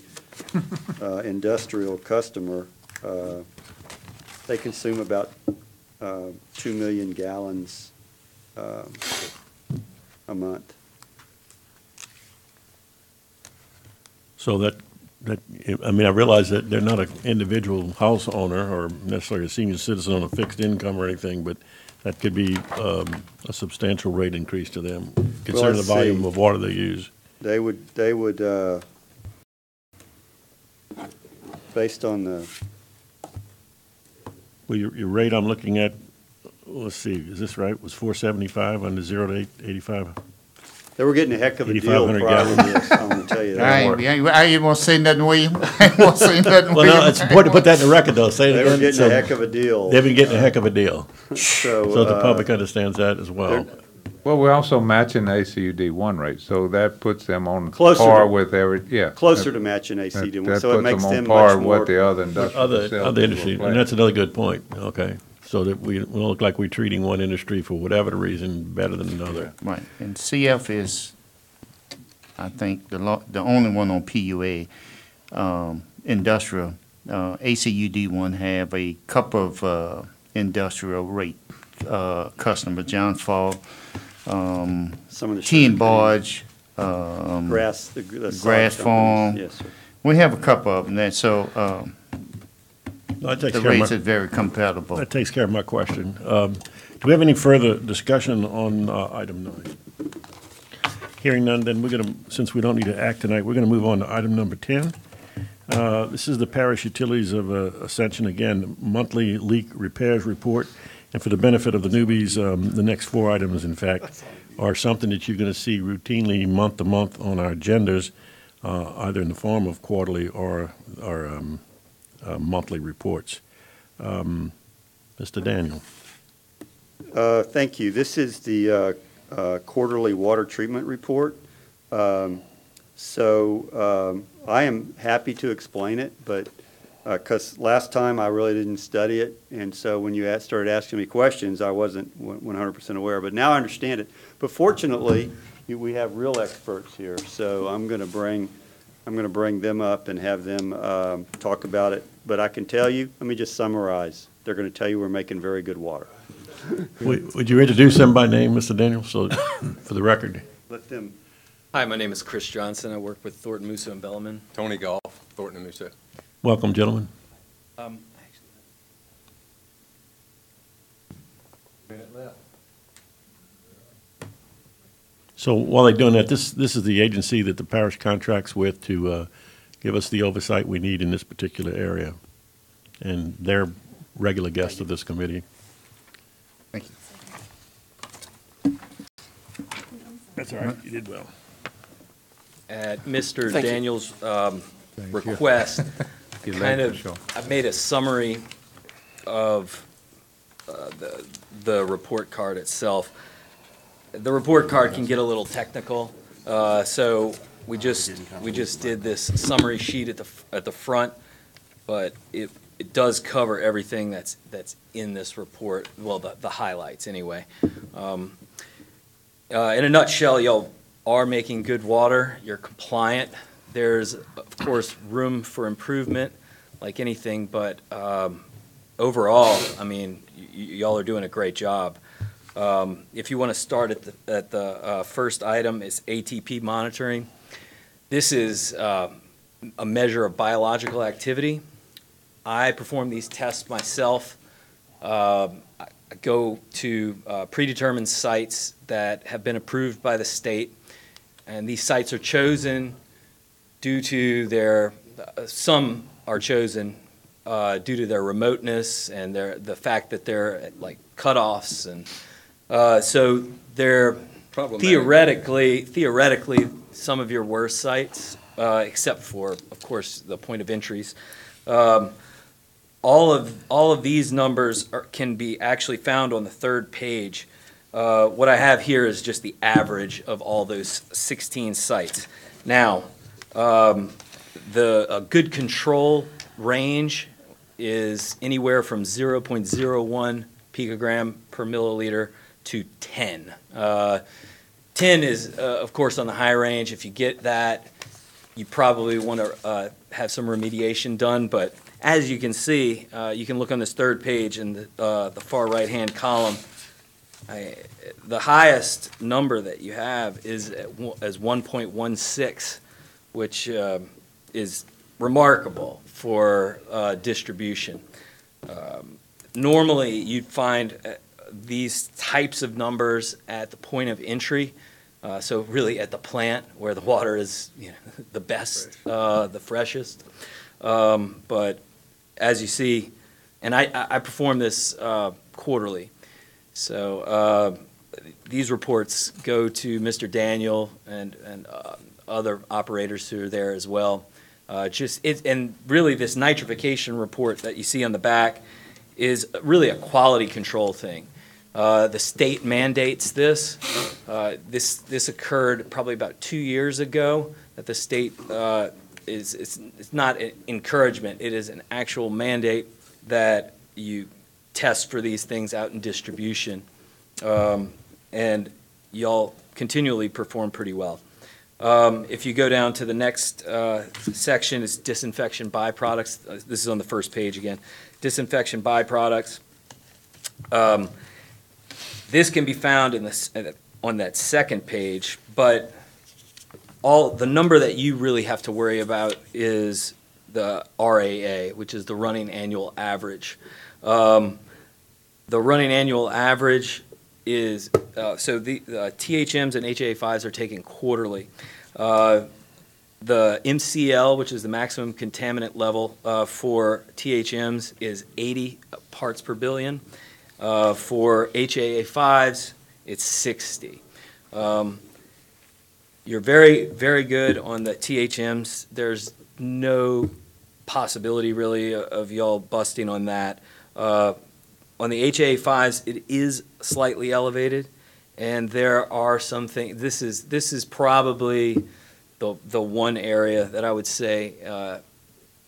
industrial customer, they consume about 2 million gallons a month. So I realize that they're not an individual house owner or necessarily a senior citizen on a fixed income or anything, but that could be a substantial rate increase to them, considering the volume of water they use. They would, based on the, Well, your rate I'm looking at, let's see, is this right, was 475 on the 0 to 85? they were getting a heck of a deal 8,500 prior to this, I'm gonna tell you I that. ain't want to say nothing, William. I ain't want to say nothing, Well, no, William. it's important to put that in the record, though. Say it They were again. getting So a heck of a deal. They've been getting a heck of a deal. So So the public understands that as well. Well, we're also matching the ACUD one rate, so that puts them on Closer par to- with closer to matching That ACD one, that so it puts makes them on them par much with what more. the other industrial Other facilities industry, will and pay. that's another good point, okay? So that we don't look like we're treating one industry for whatever the reason better than another. Right, and CF is, I think, the only one on PUA, industrial. ACUD one have a couple of industrial rate customers, Johns Fall, Some of the Teen sugar Barge, cane, grass, the sod Grass companies. Farm. Yes, sir. we have a couple of them there, so That takes the care of rates my, are very compatible. that takes care of my question. Do we have any further discussion on item 9? Hearing none, then we're going to, since we don't need to act tonight, we're going to move on to item number 10. This is the Parish Utilities of Ascension, again, monthly leak repairs report. And for the benefit of the newbies, the next 4 items, in fact, are something that you're going to see routinely month to month on our agendas, either in the form of quarterly or monthly reports. Mr. Daniel. Thank you. This is the quarterly water treatment report. I am happy to explain it, but because last time I really didn't study it, and so when you started asking me questions, I wasn't 100% aware, but now I understand it. But fortunately, we have real experts here, so I'm going to bring them up and have them talk about it. But I can tell you, let me just summarize. They're going to tell you we're making very good water. Would you introduce them by name, Mr. Daniel, so for the record? Let them. Hi, my name is Chris Johnson. I work with Thornton, Musso, and Bellman. Tony Golf, Thornton and Musso. Welcome, gentlemen. So while they're doing that, this is the agency that the parish contracts with to give us the oversight we need in this particular area. And they're regular guests of this committee. Thank you. That's all right. You did well. At Mr. Daniels' request, I've made a summary of the report card itself. The report card can get a little technical, so we just did this summary sheet at the front, but it does cover everything that's in this report. Well, the highlights anyway. In a nutshell, y'all are making good water. You're compliant. There's of course room for improvement, like anything, but overall, I mean, y'all are doing a great job. If you want to start at the first item, is ATP monitoring. This is a measure of biological activity. I perform these tests myself. I go to predetermined sites that have been approved by the state, and these sites are chosen due to their, some are chosen due to their remoteness and the fact that they're at like cutoffs, and so they're theoretically some of your worst sites, except for, of course, the point of entries. All of these numbers can be actually found on the third page. What I have here is just the average of all those 16 sites. Now, a good control range is anywhere from 0.01 picogram per milliliter to 10. 10 is, of course, on the high range. If you get that, you probably want to have some remediation done. But as you can see, you can look on this third page in the far right-hand column. The highest number that you have is as 1.16, which is remarkable for distribution. Normally, you'd find these types of numbers at the point of entry, so really at the plant where the water is, you know, the best, the freshest. But as you see, and I perform this quarterly, so these reports go to Mr. Daniel and other operators who are there as well. And really this nitrification report that you see on the back is really a quality control thing. The state mandates this. This occurred probably about 2 years ago, that the state it's not an encouragement, it is an actual mandate that you test for these things out in distribution. And y'all continually perform pretty well. If you go down to the next section, is disinfection byproducts. This is on the first page again. Disinfection byproducts. This can be found in on that second page, but the number that you really have to worry about is the RAA, which is the running annual average. The running annual average is, so the THMs and HA5s are taken quarterly. The MCL, which is the maximum contaminant level for THMs, is 80 parts per billion. For HAA5s, it's 60. You're very, very good on the THMs. There's no possibility really of y'all busting on that. On the HAA5s, it is slightly elevated, and there are some things. This is probably the one area that I would say,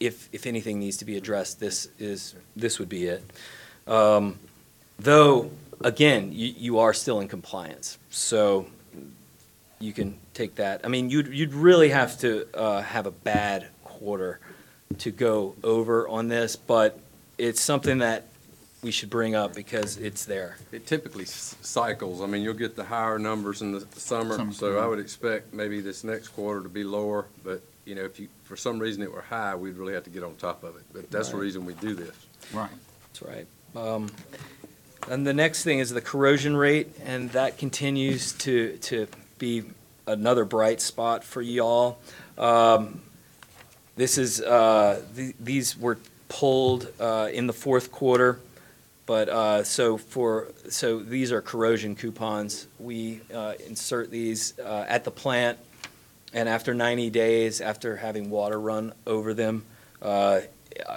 if anything needs to be addressed, this would be it. Though, again, you are still in compliance, so you can take that. I mean, you'd really have to have a bad quarter to go over on this, but it's something that we should bring up because it's there. It typically cycles. I mean, you'll get the higher numbers in the summer, so I would expect maybe this next quarter to be lower, but, you know, if for some reason it were high, we'd really have to get on top of it. But that's the reason we do this. Right. That's right. And the next thing is the corrosion rate, and that continues to be another bright spot for y'all. This is these were pulled in the fourth quarter, but so these are corrosion coupons. We insert these at the plant, and after 90 days, after having water run over them,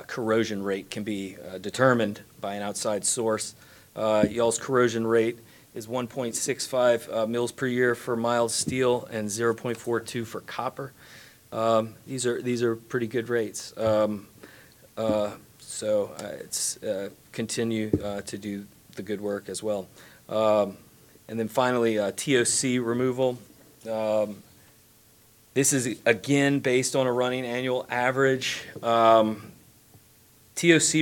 corrosion rate can be determined by an outside source. Y'all's corrosion rate is 1.65 mils per year for mild steel and 0.42 for copper. These are pretty good rates. So it's continue to do the good work as well. And then finally, TOC removal. This is again based on a running annual average. TOC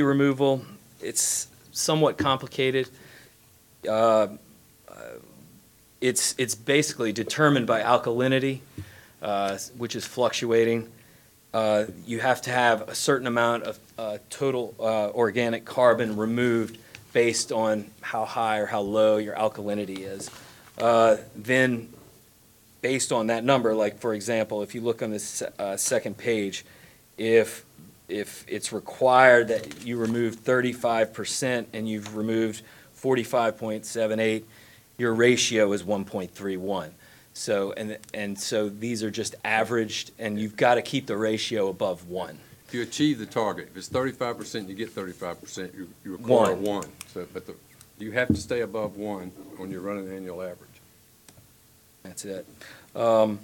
removal, it's somewhat complicated. It's basically determined by alkalinity, which is fluctuating. You have to have a certain amount of total organic carbon removed based on how high or how low your alkalinity is. Then, based on that number, like for example, if you look on this second page, if it's required that you remove 35% and you've removed 45.78, your ratio is 1.31. So and so these are just averaged, and you've got to keep the ratio above 1. If you achieve the target, if it's 35%, you get 35%, you require 1. So, but you have to stay above 1 when you're running the annual average. That's it. But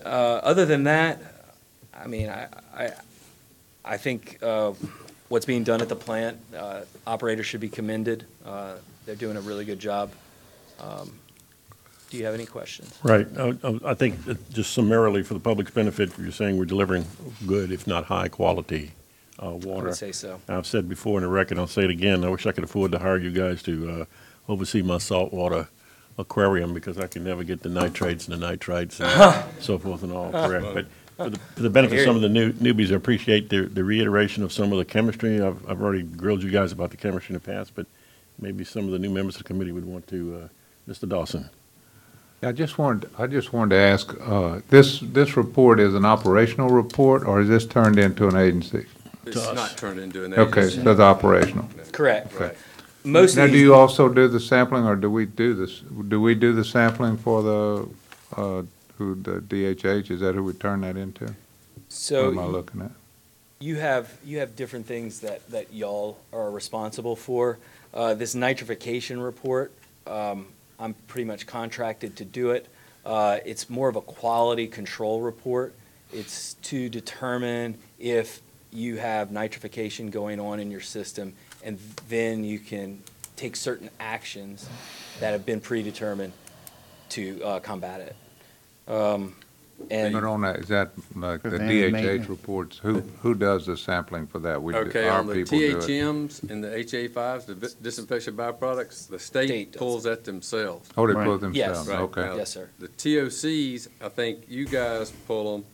other than that, I mean, I think what's being done at the plant, operators should be commended. They're doing a really good job. Do you have any questions? Right. I think that just summarily, for the public's benefit, you're saying we're delivering good, if not high-quality water. I would say so. I've said before in the record, I'll say it again, I wish I could afford to hire you guys to oversee my saltwater aquarium, because I can never get the nitrates and the nitrites and so forth and all correct. But for the benefit of some of the newbies, I appreciate the reiteration of some of the chemistry. I've already grilled you guys about the chemistry in the past, but maybe some of the new members of the committee would want to, Mr. Dawson. I just wanted to ask, this report is an operational report, or is this turned into an agency? It's not turned into an agency. Okay, so it's operational. Correct. Right. Most Now, of do these, you also do the sampling, or do we do this? Do we do the sampling for the DHH? Is that who we turn that into? What am I so looking at? you have different things that y'all are responsible for. This nitrification report, I'm pretty much contracted to do it. It's more of a quality control report. It's to determine if you have nitrification going on in your system, and then you can take certain actions that have been predetermined to combat it. And But on that, is that like the Preventative DHH maintenance. reports? Who does the sampling for that? We do- Okay, our on the people do it. THMs and the HA5s, the disinfection byproducts, the State state does. pulls that themselves. Oh, they Right. pull it Yes. themselves? Right. Okay. Now, yes, sir. The TOCs, I think you guys pull them,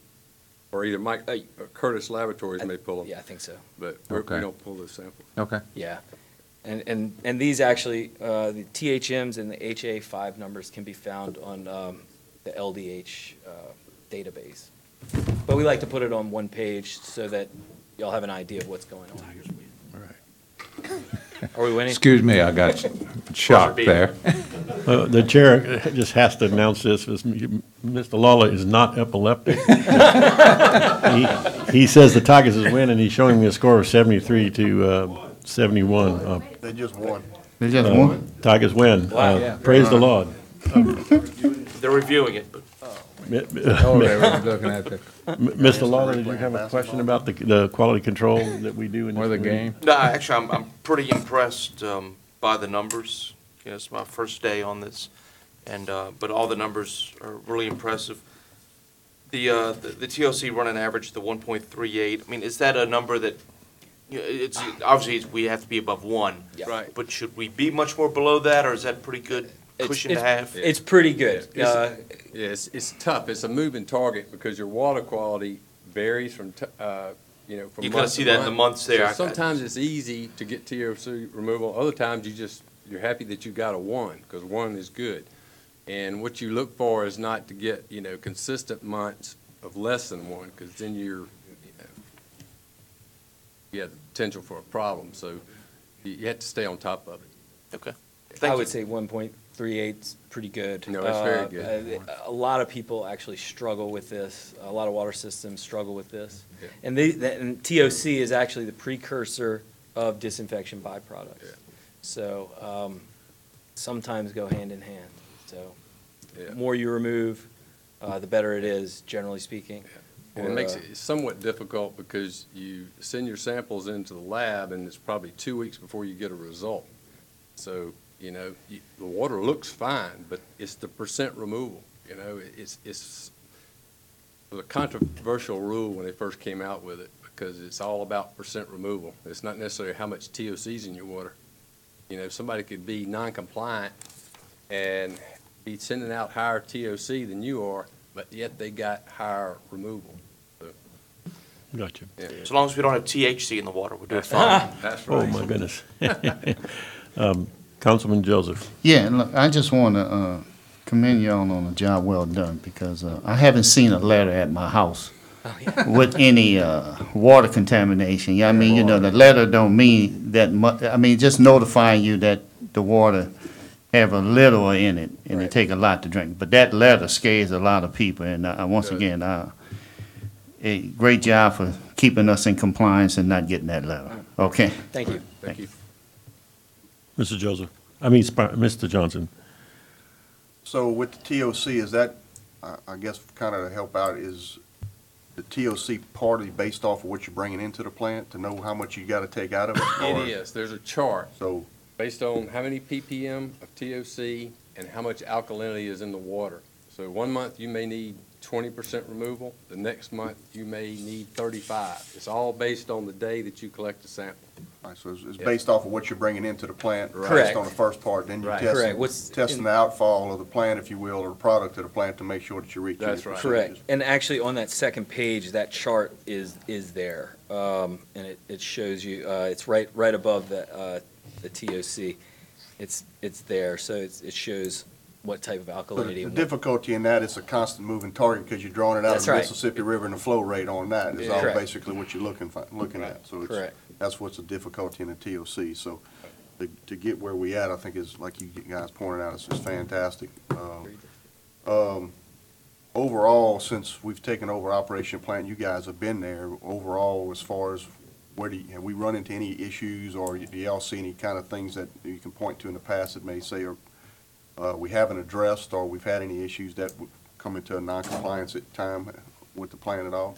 or either Mike, Curtis Laboratories may pull them, Yeah, I think so. but Okay. we don't pull those samples. Okay. Yeah. And these actually, the THMs and the HA5 numbers can be found on the LDH database. But we like to put it on one page so that y'all have an idea of what's going on. Are we winning? Excuse me, I got shocked there. The chair just has to announce this, Mr. Lawler is not epileptic. He says the Tigers is winning, he's showing me a score of 73 to 71. They just won. They just won. Tigers win. Wow. Praise the Lord. They're reviewing it, but Oh, they were looking at the, Mr. Lawler, did you have a question about the quality control that we do in this or the committee? game. no, actually, I'm pretty impressed by the numbers. You know, it's my first day on this, and but all the numbers are really impressive. The TOC running average the 1.38. I mean, is that a number that, you know, it's obviously we have to be above 1. Yeah. Right. But should we be much more below that, or is that pretty good cushion to have? It's pretty good. Yeah, it's tough. It's a moving target because your water quality varies from, you know, from You month kinda to see that in the month. months there. So sometimes it's easy to get TOC removal. Other times you're happy that you got a 1 because 1 is good. And what you look for is not to get, you know, consistent months of less than 1 because then you have the potential for a problem. So you have to stay on top of it. Okay. I Thank you. would say 1.38 is pretty good. No, it's very good. A lot of people actually struggle with this. A lot of water systems struggle with this. Yeah. And TOC is actually the precursor of disinfection byproducts. Yeah. So sometimes go hand in hand. So Yeah. more you remove, the better it is, generally speaking. And it makes it somewhat difficult because you send your samples into the lab and it's probably 2 weeks before you get a result. So, you know, the water looks fine, but it's the percent removal, you know, it was a controversial rule when they first came out with it because it's all about percent removal. It's not necessarily how much TOC's in your water. You know, somebody could be non-compliant and be sending out higher TOC than you are, but yet they got higher removal. Gotcha. As long as we don't have THC in the water, we're doing fine. That's Oh, right. my goodness. Councilman Joseph. Yeah, and look, I just want to commend y'all on a job well done because I haven't seen a letter at my house with any water contamination. Yeah, I mean, you know, the letter don't mean that much. I mean, just notifying you that the water have a little in it and it take a lot to drink. But that letter scares a lot of people. And once Good. again, a great job for keeping us in compliance and not getting that letter. Okay. Thank you. Thank you. Mr. Joseph, Mr. Johnson. So with the TOC, is that, I guess, kind of to help out, is the TOC partly based off of what you're bringing into the plant to know how much you got to take out of it? Or- It is. There's a chart So, based on how many ppm of TOC and how much alkalinity is in the water. So 1 month you may need 20% removal. The next month you may need 35. It's all based on the day that you collect the sample. all right, so it's based off of what you're bringing into the plant. Correct. Based on the first part, then you're Right. Correct. What's testing in- the outfall of the plant, if you will, or the product of the plant to make sure that you reach. That's your right. Correct. percentages. And actually, on that second page, that chart is there. And it shows you, it's right above the TOC. It's there, so it shows what type of So alkalinity. the and what- difficulty in that is a constant moving target because you're drawing it out of That's the right. Mississippi River and the flow rate on that is all Correct. basically what you're looking at. So it's, Correct. that's what's the difficulty in the TOC. So to get where we at, I think is, like you guys pointed out, is fantastic. Overall, since we've taken over Operation Plant, you guys have been there, overall, as far as have we run into any issues, or do y'all see any kind of things that you can point to in the past that may say, or we haven't addressed, or we've had any issues that would come into a non-compliance at time with the plan at all?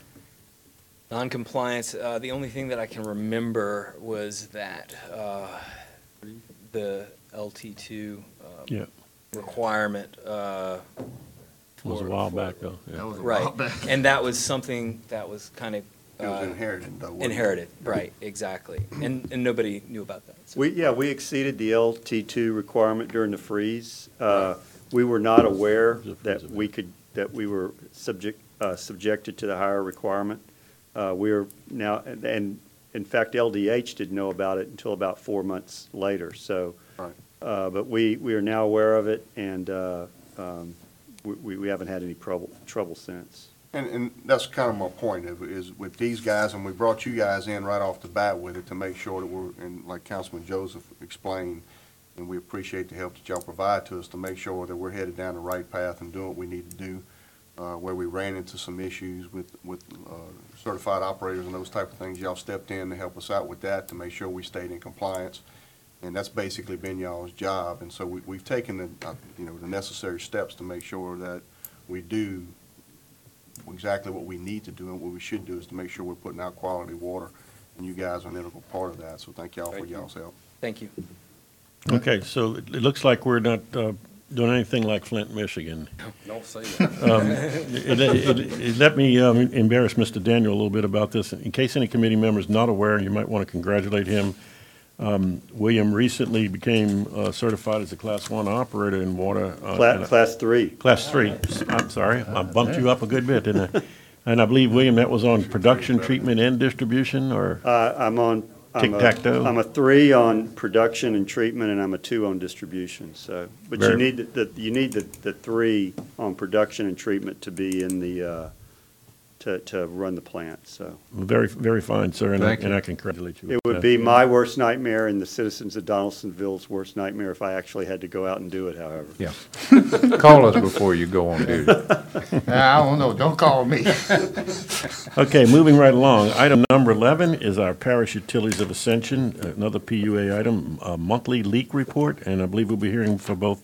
Non-compliance, the only thing that I can remember was that the LT2 Yeah. requirement. It was a while back, though. Yeah. Right, and that was something that was kind of It was inherited, though. wasn't it? inherited, right, exactly. And nobody knew about that. So- We exceeded the LT2 requirement during the freeze. We were not aware that we were subjected to the higher requirement. We are now, and in fact, LDH didn't know about it until about 4 months later, so. Right. But we are now aware of it, and we haven't had any trouble since. And that's kind of my point, is with these guys, and we brought you guys in right off the bat with it to make sure that we're, and like Councilman Joseph explained, and we appreciate the help that y'all provide to us to make sure that we're headed down the right path and doing what we need to do. Where we ran into some issues with certified operators and those type of things, y'all stepped in to help us out with that to make sure we stayed in compliance. And that's basically been y'all's job. And so we've taken the necessary steps to make sure that we do exactly what we need to do, and what we should do is to make sure we're putting out quality water. And you guys are an integral part of that. So thank y'all for y'all's help. Thank you. Okay, so it looks like we're not doing anything like Flint, Michigan. Don't say that. Let me embarrass Mr. Daniel a little bit about this. In case any committee member is not aware, you might want to congratulate him. William recently became certified as a Class 1 operator in water. Class 3. Class 3. I'm sorry, I bumped you up a good bit, didn't I? And I believe, William, that was on production, treatment, and distribution, or I'm tic-tac-toe? a 3 on production and treatment, and I'm a 2 on distribution, so. But you need the 3 on production and treatment to be in the, to run the plant, so. Very, very fine, sir, and Thank you. I congratulate you. It would be my worst nightmare and the citizens of Donaldsonville's worst nightmare if I actually had to go out and do it, however. Yeah. Call us before you go on duty. I don't know, don't call me. Okay, moving right along. Item number 11 is our Parish Utilities of Ascension, another PUA item, a monthly leak report, and I believe we'll be hearing for about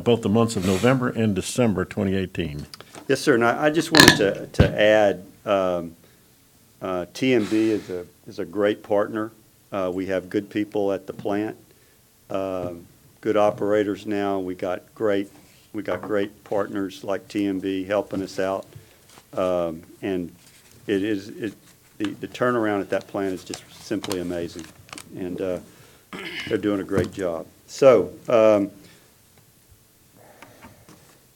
both the months of November and December 2018. Yes, sir, and I just wanted to add, TMB is a great partner. We have good people at the plant, good operators now. We got great partners like TMB helping us out. And the turnaround at that plant is just simply amazing. And they're doing a great job. So,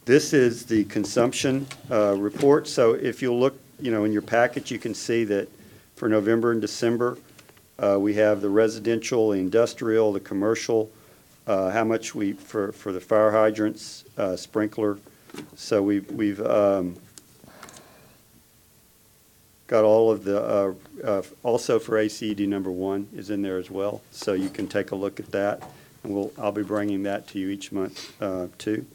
this is the consumption report. So if you'll look, in your packet, you can see that for November and December, we have the residential, the industrial, the commercial, how much for the fire hydrants, sprinkler. So we've got all of the, also for ACED number 1 is in there as well. So you can take a look at that. And I'll be bringing that to you each month too.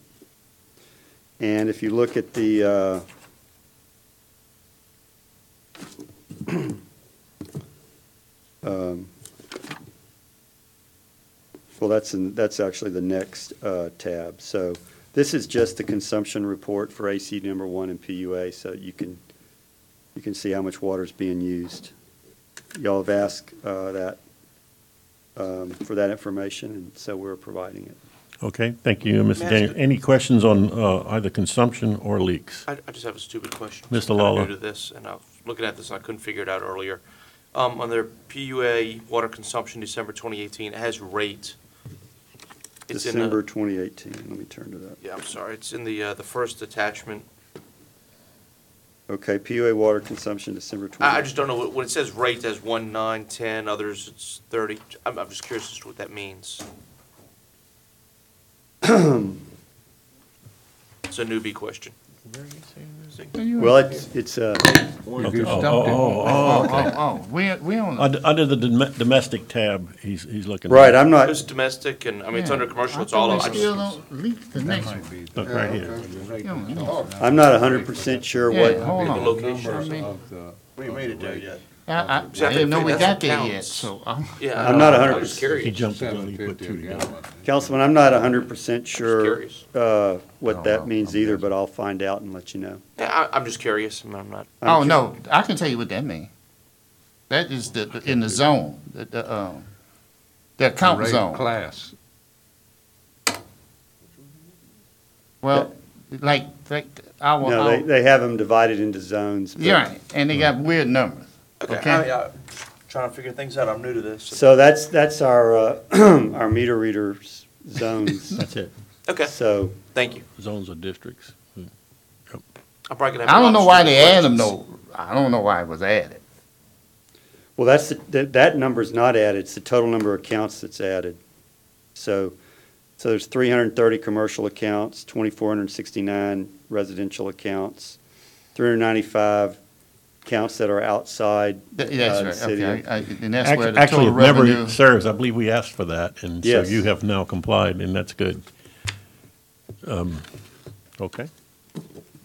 And if you look at the well, that's actually the next tab. So this is just the consumption report for AC number 1 and PUA, so you can see how much water is being used. Y'all have asked that for that information, and so we're providing it. Okay, thank you, Mr. May I Daniel. ask Any questions on either consumption or leaks? I just have a stupid question. Mr. I'm Lawler. new to this, and I was looking at this, and I couldn't figure it out earlier. On their PUA water consumption, December 2018, it has rate. It's in December the, 2018, let me turn to that. yeah, I'm sorry, it's in the first attachment. Okay, PUA water consumption, December 2018. I just don't know, when it says rate as 1, 9, 10, others it's 30, I'm just curious as to what that means. It's a newbie question. Well, it's Okay. We on. Under the domestic tab, he's looking. right, I'm not, It's domestic, and, I mean, it's Yeah. under commercial, I it's all thought of we it. still don't leak the next one. Look right here. I'm not 100% sure Yeah, what, hold The on. location. I mean, We ain't made it there yet. I See, I didn't know we think got that there yet, counts. so. Yeah, I'm not I 100%. was He curious. jumped the gun, he put 2 together. Councilman, I'm not 100% sure Curious. what that means either, but I'll find out and let you know. Yeah, I'm just curious, I'm not. Oh, no, I can tell you what that means. That is in the zone, the account Rate zone. class. Well, like our, No, they have them divided into zones. but- yeah, and they got weird numbers. Okay. I mean, trying to figure things out, I'm new to this. So that's our, our meter readers zones. That's it. Okay, So, thank you. Zones or districts. I'm probably gonna have. I a don't lot know of why stupid they add them questions. though. I don't know why it was added. Well, that number's not added, it's the total number of accounts that's added. So there's 330 commercial accounts, 2,469 residential accounts, 395 accounts that are outside That's the right, city. okay. And that's where the Actually, total if memory revenue. serves, I believe we asked for that, and so Yes. you have now complied, and that's good. Okay.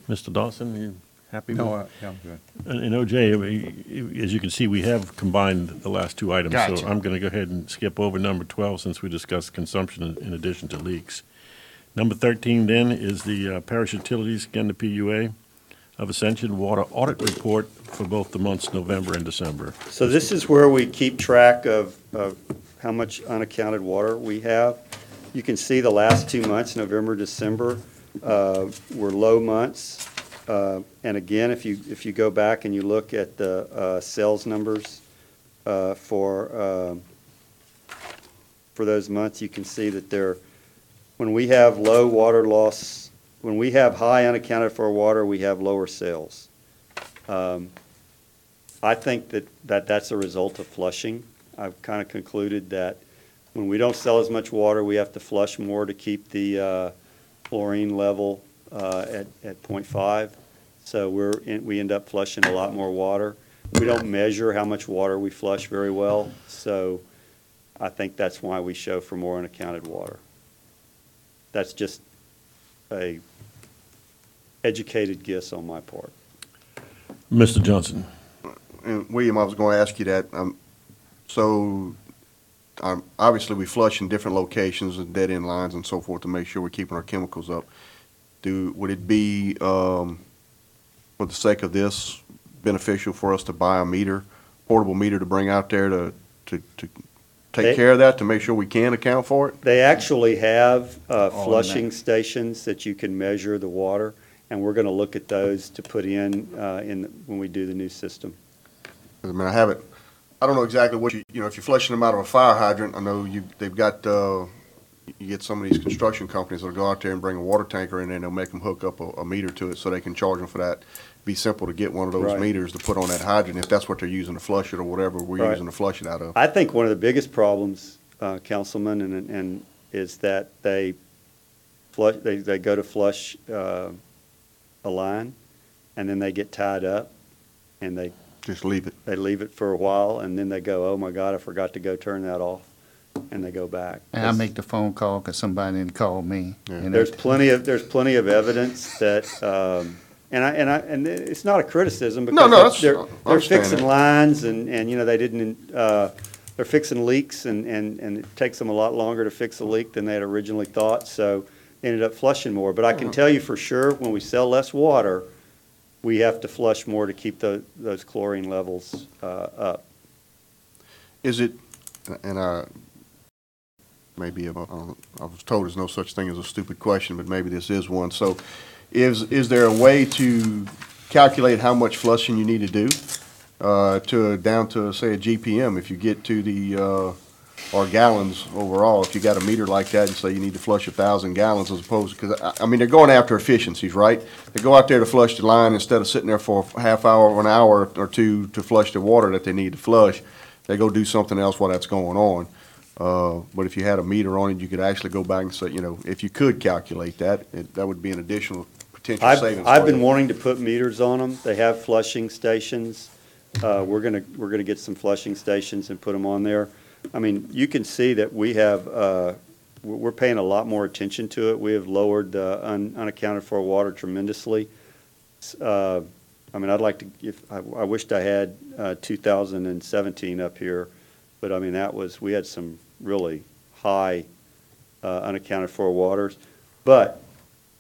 Mr. Dawson, you happy with? No, I'm good. And OJ, I mean, as you can see, we have combined the last two items. Gotcha. So I'm going to go ahead and skip over number 12 since we discussed consumption in addition to leaks. Number 13 then is the Parish Utilities, again, the PUA of Ascension Water Audit Report for both the months November and December. So this is where we keep track of how much unaccounted water we have. You can see the last 2 months, November, December, were low months. And again, if you go back and you look at the sales numbers for those months, you can see that when we have low water loss, when we have high unaccounted for water, we have lower sales. I think that's a result of flushing. I've kind of concluded that when we don't sell as much water, we have to flush more to keep the chlorine level at 0.5. So we end up flushing a lot more water. We don't measure how much water we flush very well, so I think that's why we show for more unaccounted water. That's just a educated guess on my part. Mr. Johnson. And William, I was going to ask you that. Obviously, we flush in different locations and dead end lines and so forth to make sure we're keeping our chemicals up. Would it be, for the sake of this, beneficial for us to buy a meter, portable meter to bring out there to take care of that, to make sure we can account for it? They actually have flushing stations that you can measure the water, and we're going to look at those to put in when we do the new system. I mean, I don't know exactly what if you're flushing them out of a fire hydrant, I know they've got, you get some of these construction companies that'll go out there and bring a water tanker in there and they'll make them hook up a meter to it so they can charge them for that. Be simple to get one of those Right. meters to put on that hydrant if that's what they're using to flush it or whatever we're Right. using to flush it out of. I think one of the biggest problems, Councilman, and is that they go to flush a line, and then they get tied up, and they Just leave it. leave it for a while, and then they go, oh my God, I forgot to go turn that off, and they go back. And I make the phone call because somebody didn't call me. Yeah. And There's that- plenty of evidence that, and it's not a criticism No, because I they're understand fixing that. lines and they didn't, they're fixing leaks and it takes them a lot longer to fix a leak than they had originally thought, so they ended up flushing more. But I can tell you for sure, when we sell less water, we have to flush more to keep those chlorine levels up. Is it, and I was told there's no such thing as a stupid question, but maybe this is one. So is there a way to calculate how much flushing you need to do down to, say, a GPM? If you get to the, or gallons overall, if you got a meter like that and say you need to flush 1,000 gallons as opposed to, because, I mean, they're going after efficiencies, right? They go out there to flush the line instead of sitting there for a half hour or an hour or two to flush the water that they need to flush. They go do something else while that's going on. But if you had a meter on it, you could actually go back and say, if you could calculate that, that would be an additional potential savings. I've for been you. wanting to put meters on them. They have flushing stations. We're gonna get some flushing stations and put them on there. I mean, you can see that we have, we're paying a lot more attention to it. We have lowered the unaccounted for water tremendously. I mean, I'd like to, I wished I had 2017 up here, but I mean, we had some really high unaccounted for waters. But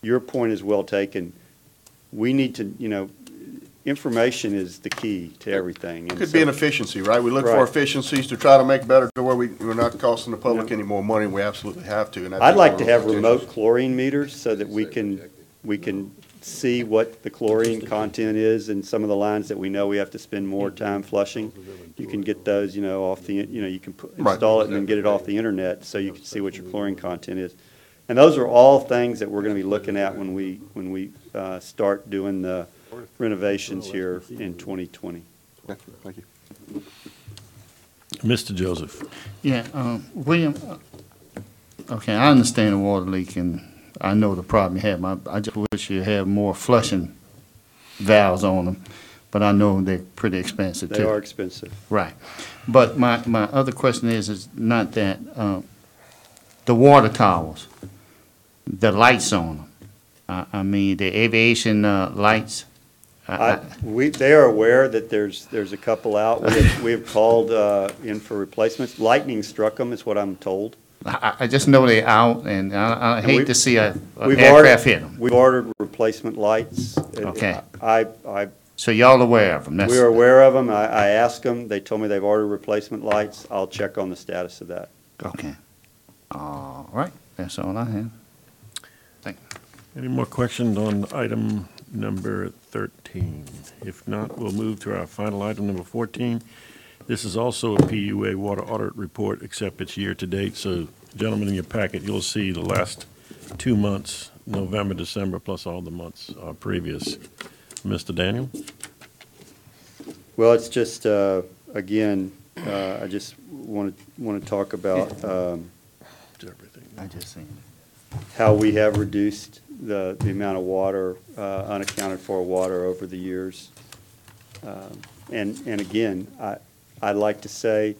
your point is well taken. We need to, information is the key to everything. Could be an efficiency, right? We look for Right. efficiencies to try to make better to where we're not costing the public any more money. We absolutely have to. And I I'd think like one to of have those remote potentials- chlorine meters so that we can see what the chlorine content is in some of the lines that we know we have to spend more time flushing. You can get those, off the, you can Right. install it and then get it off the internet so you can see what your chlorine content is. And those are all things that we're going to be looking at when we start doing the renovations here in 2020. Okay, thank you. Mr. Joseph. Yeah, William, okay, I understand the water leak, and I know the problem you have. I just wish you had more flushing valves on them, but I know they're pretty expensive too. They are expensive. Right. But my other question is not that, the water towers, the lights on them. I mean, the aviation lights. They are aware that there's a couple out. We have called in for replacements. Lightning struck them, is what I'm told. I just know they're out, and I And hate to see a We've aircraft hit them. We've ordered replacement lights. Okay. I So y'all aware of them? We are aware of them. I asked them. They told me they've ordered replacement lights. I'll check on the status of that. Okay. All right, that's all I have. Thank you. Any more questions on item number 13? If not, we'll move to our final item, number 14. This is also a PUA water audit report, except it's year-to-date. So, gentlemen, in your packet, you'll see the last 2 months, November, December, plus all the months previous. Mr. Daniel? Well, it's just, again, I just want to talk about I just seen it. how we have reduced the amount of water, unaccounted for water over the years. And again, I'd like to say,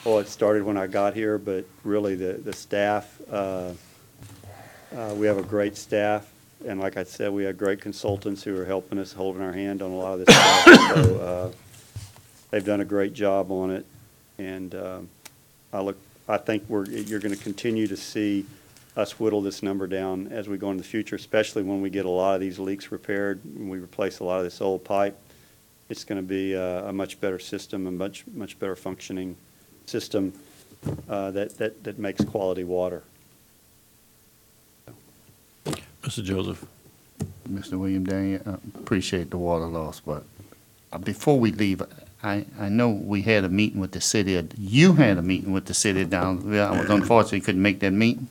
well, it started when I got here, but really the staff, we have a great staff. And like I said, we have great consultants who are helping us, holding our hand on a lot of this stuff. So they've done a great job on it. And I think you're going to continue to see us whittle this number down as we go into the future, especially when we get a lot of these leaks repaired, when we replace a lot of this old pipe. It's going to be a much better system, a much better functioning system that makes quality water. Mr. Joseph? Mr. William Daniel, appreciate the water loss, but before we leave, I know we had a meeting with the city, you had a meeting with the city of Downsville. I was unfortunately couldn't make that meeting.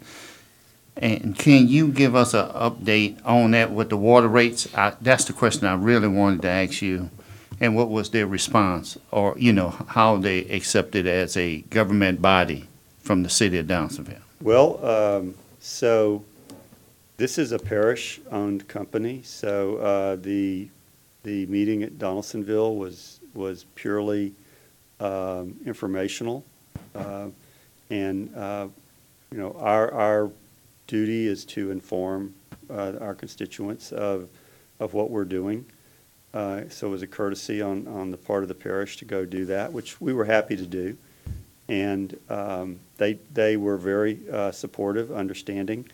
And can you give us an update on that with the water rates? That's the question I really wanted to ask you. And what was their response, or, how they accepted as a government body from the city of Downsville? Well, so this is a parish-owned company, so the meeting at Donaldsonville was purely informational, and our duty is to inform our constituents of what we're doing. So it was a courtesy on the part of the parish to go do that, which we were happy to do, and they were very supportive, understanding.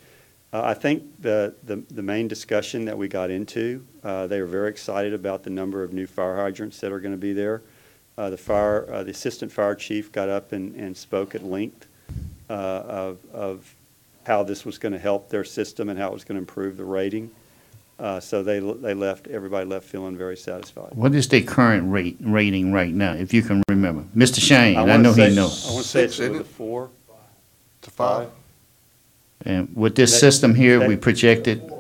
I think the main discussion that we got into, they were very excited about the number of new fire hydrants that are going to be there. The assistant fire chief got up and spoke at length of how this was going to help their system and how it was going to improve the rating. So everybody left feeling very satisfied. What is their current rating right now, if you can remember? Mr. Shane, I know he knows. I want to say it's a 4 to 5. And with this system here, we projected,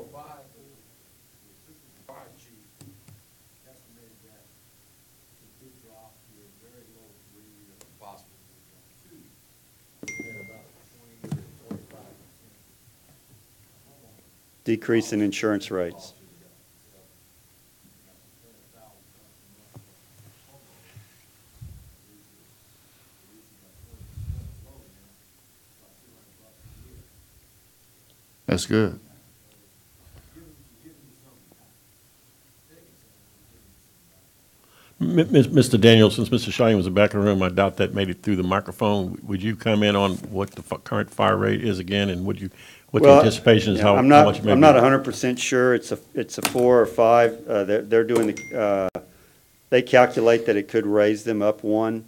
Decrease in insurance rates. that's good. Mr. Daniel, since Mr. Shine was in the back of the room, I doubt that made it through the microphone. Would you comment on what the current fire rate is again, and what the anticipation is, how much it may be? I'm not 100% sure. It's a 4 or 5. They're doing they calculate that it could raise them up 1.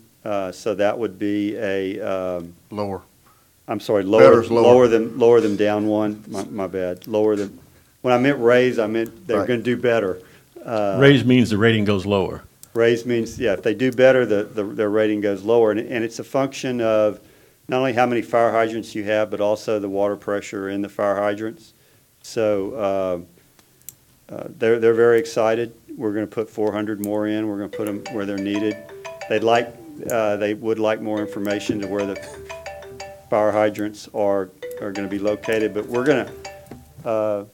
So that would be a Lower. I'm sorry, Better's lower. lower them down 1. My bad. Lower them. When I meant raise, I meant they're Right. going to do better. Raise means the rating goes lower. Raise means, yeah, if they do better, their rating goes lower. And it's a function of not only how many fire hydrants you have, but also the water pressure in the fire hydrants. So they're very excited. We're going to put 400 more in. We're going to put them where they're needed. They'd like they would like more information to where the fire hydrants are going to be located, but we're going to,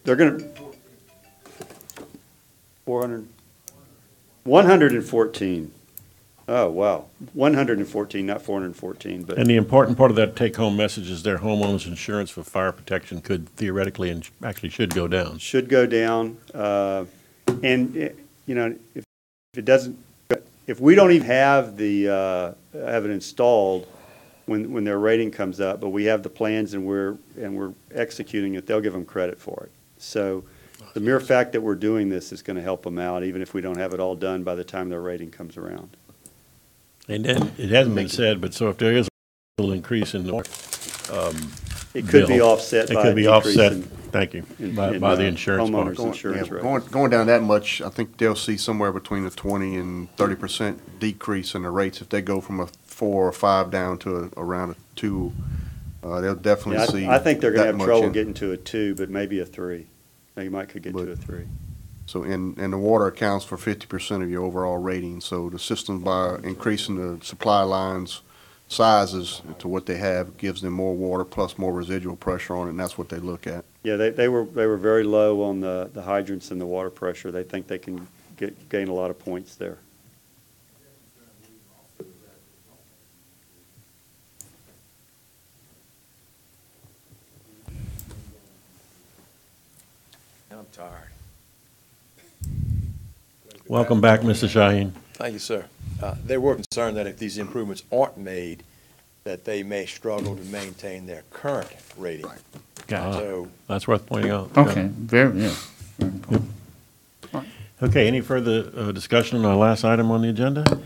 they're going to, 114. Oh, wow. 114, not 414, but. And the important part of that take-home message is their homeowners insurance for fire protection could theoretically and actually should go down. Should go down. And, you know, if it doesn't, if we don't even have have it installed when their rating comes up, but we have the plans and we're executing it, they'll give them credit for it. So the mere fact that we're doing this is going to help them out, even if we don't have it all done by the time their rating comes around. And then, it hasn't been said, but so if there is a little increase in the, It could be bill, offset it by a could be decrease offset, in. thank you, in- by in, the insurance homeowners part. insurance rate. Going down that much, I think they'll see somewhere between a 20 and 30% decrease in the rates. If they go from a 4 or 5 down to around a 2, they'll definitely Yeah, see I think they're going that to have much trouble in- getting to a 2, but maybe a 3. They could get to a 3. So, and the water accounts for 50% of your overall rating. So the system, by increasing the supply lines sizes to what they have, gives them more water plus more residual pressure on it, and that's what they look at. Yeah, they were very low on the hydrants and the water pressure. They think they can gain a lot of points there. I'm tired. Welcome back, Mr. Shaheen. Thank you, sir. They were concerned that if these improvements aren't made, that they may struggle to maintain their current rating. So, That's worth pointing out. Okay, very, yeah. Okay, any further discussion on our last item on the agenda?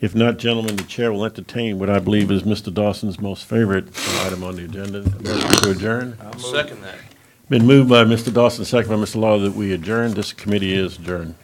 If not, gentlemen, the chair will entertain what I believe is Mr. Dawson's most favorite item on the agenda, motion to adjourn. Second that. Been moved by Mr. Dawson, second by Mr. Law, that we adjourn. This committee is adjourned.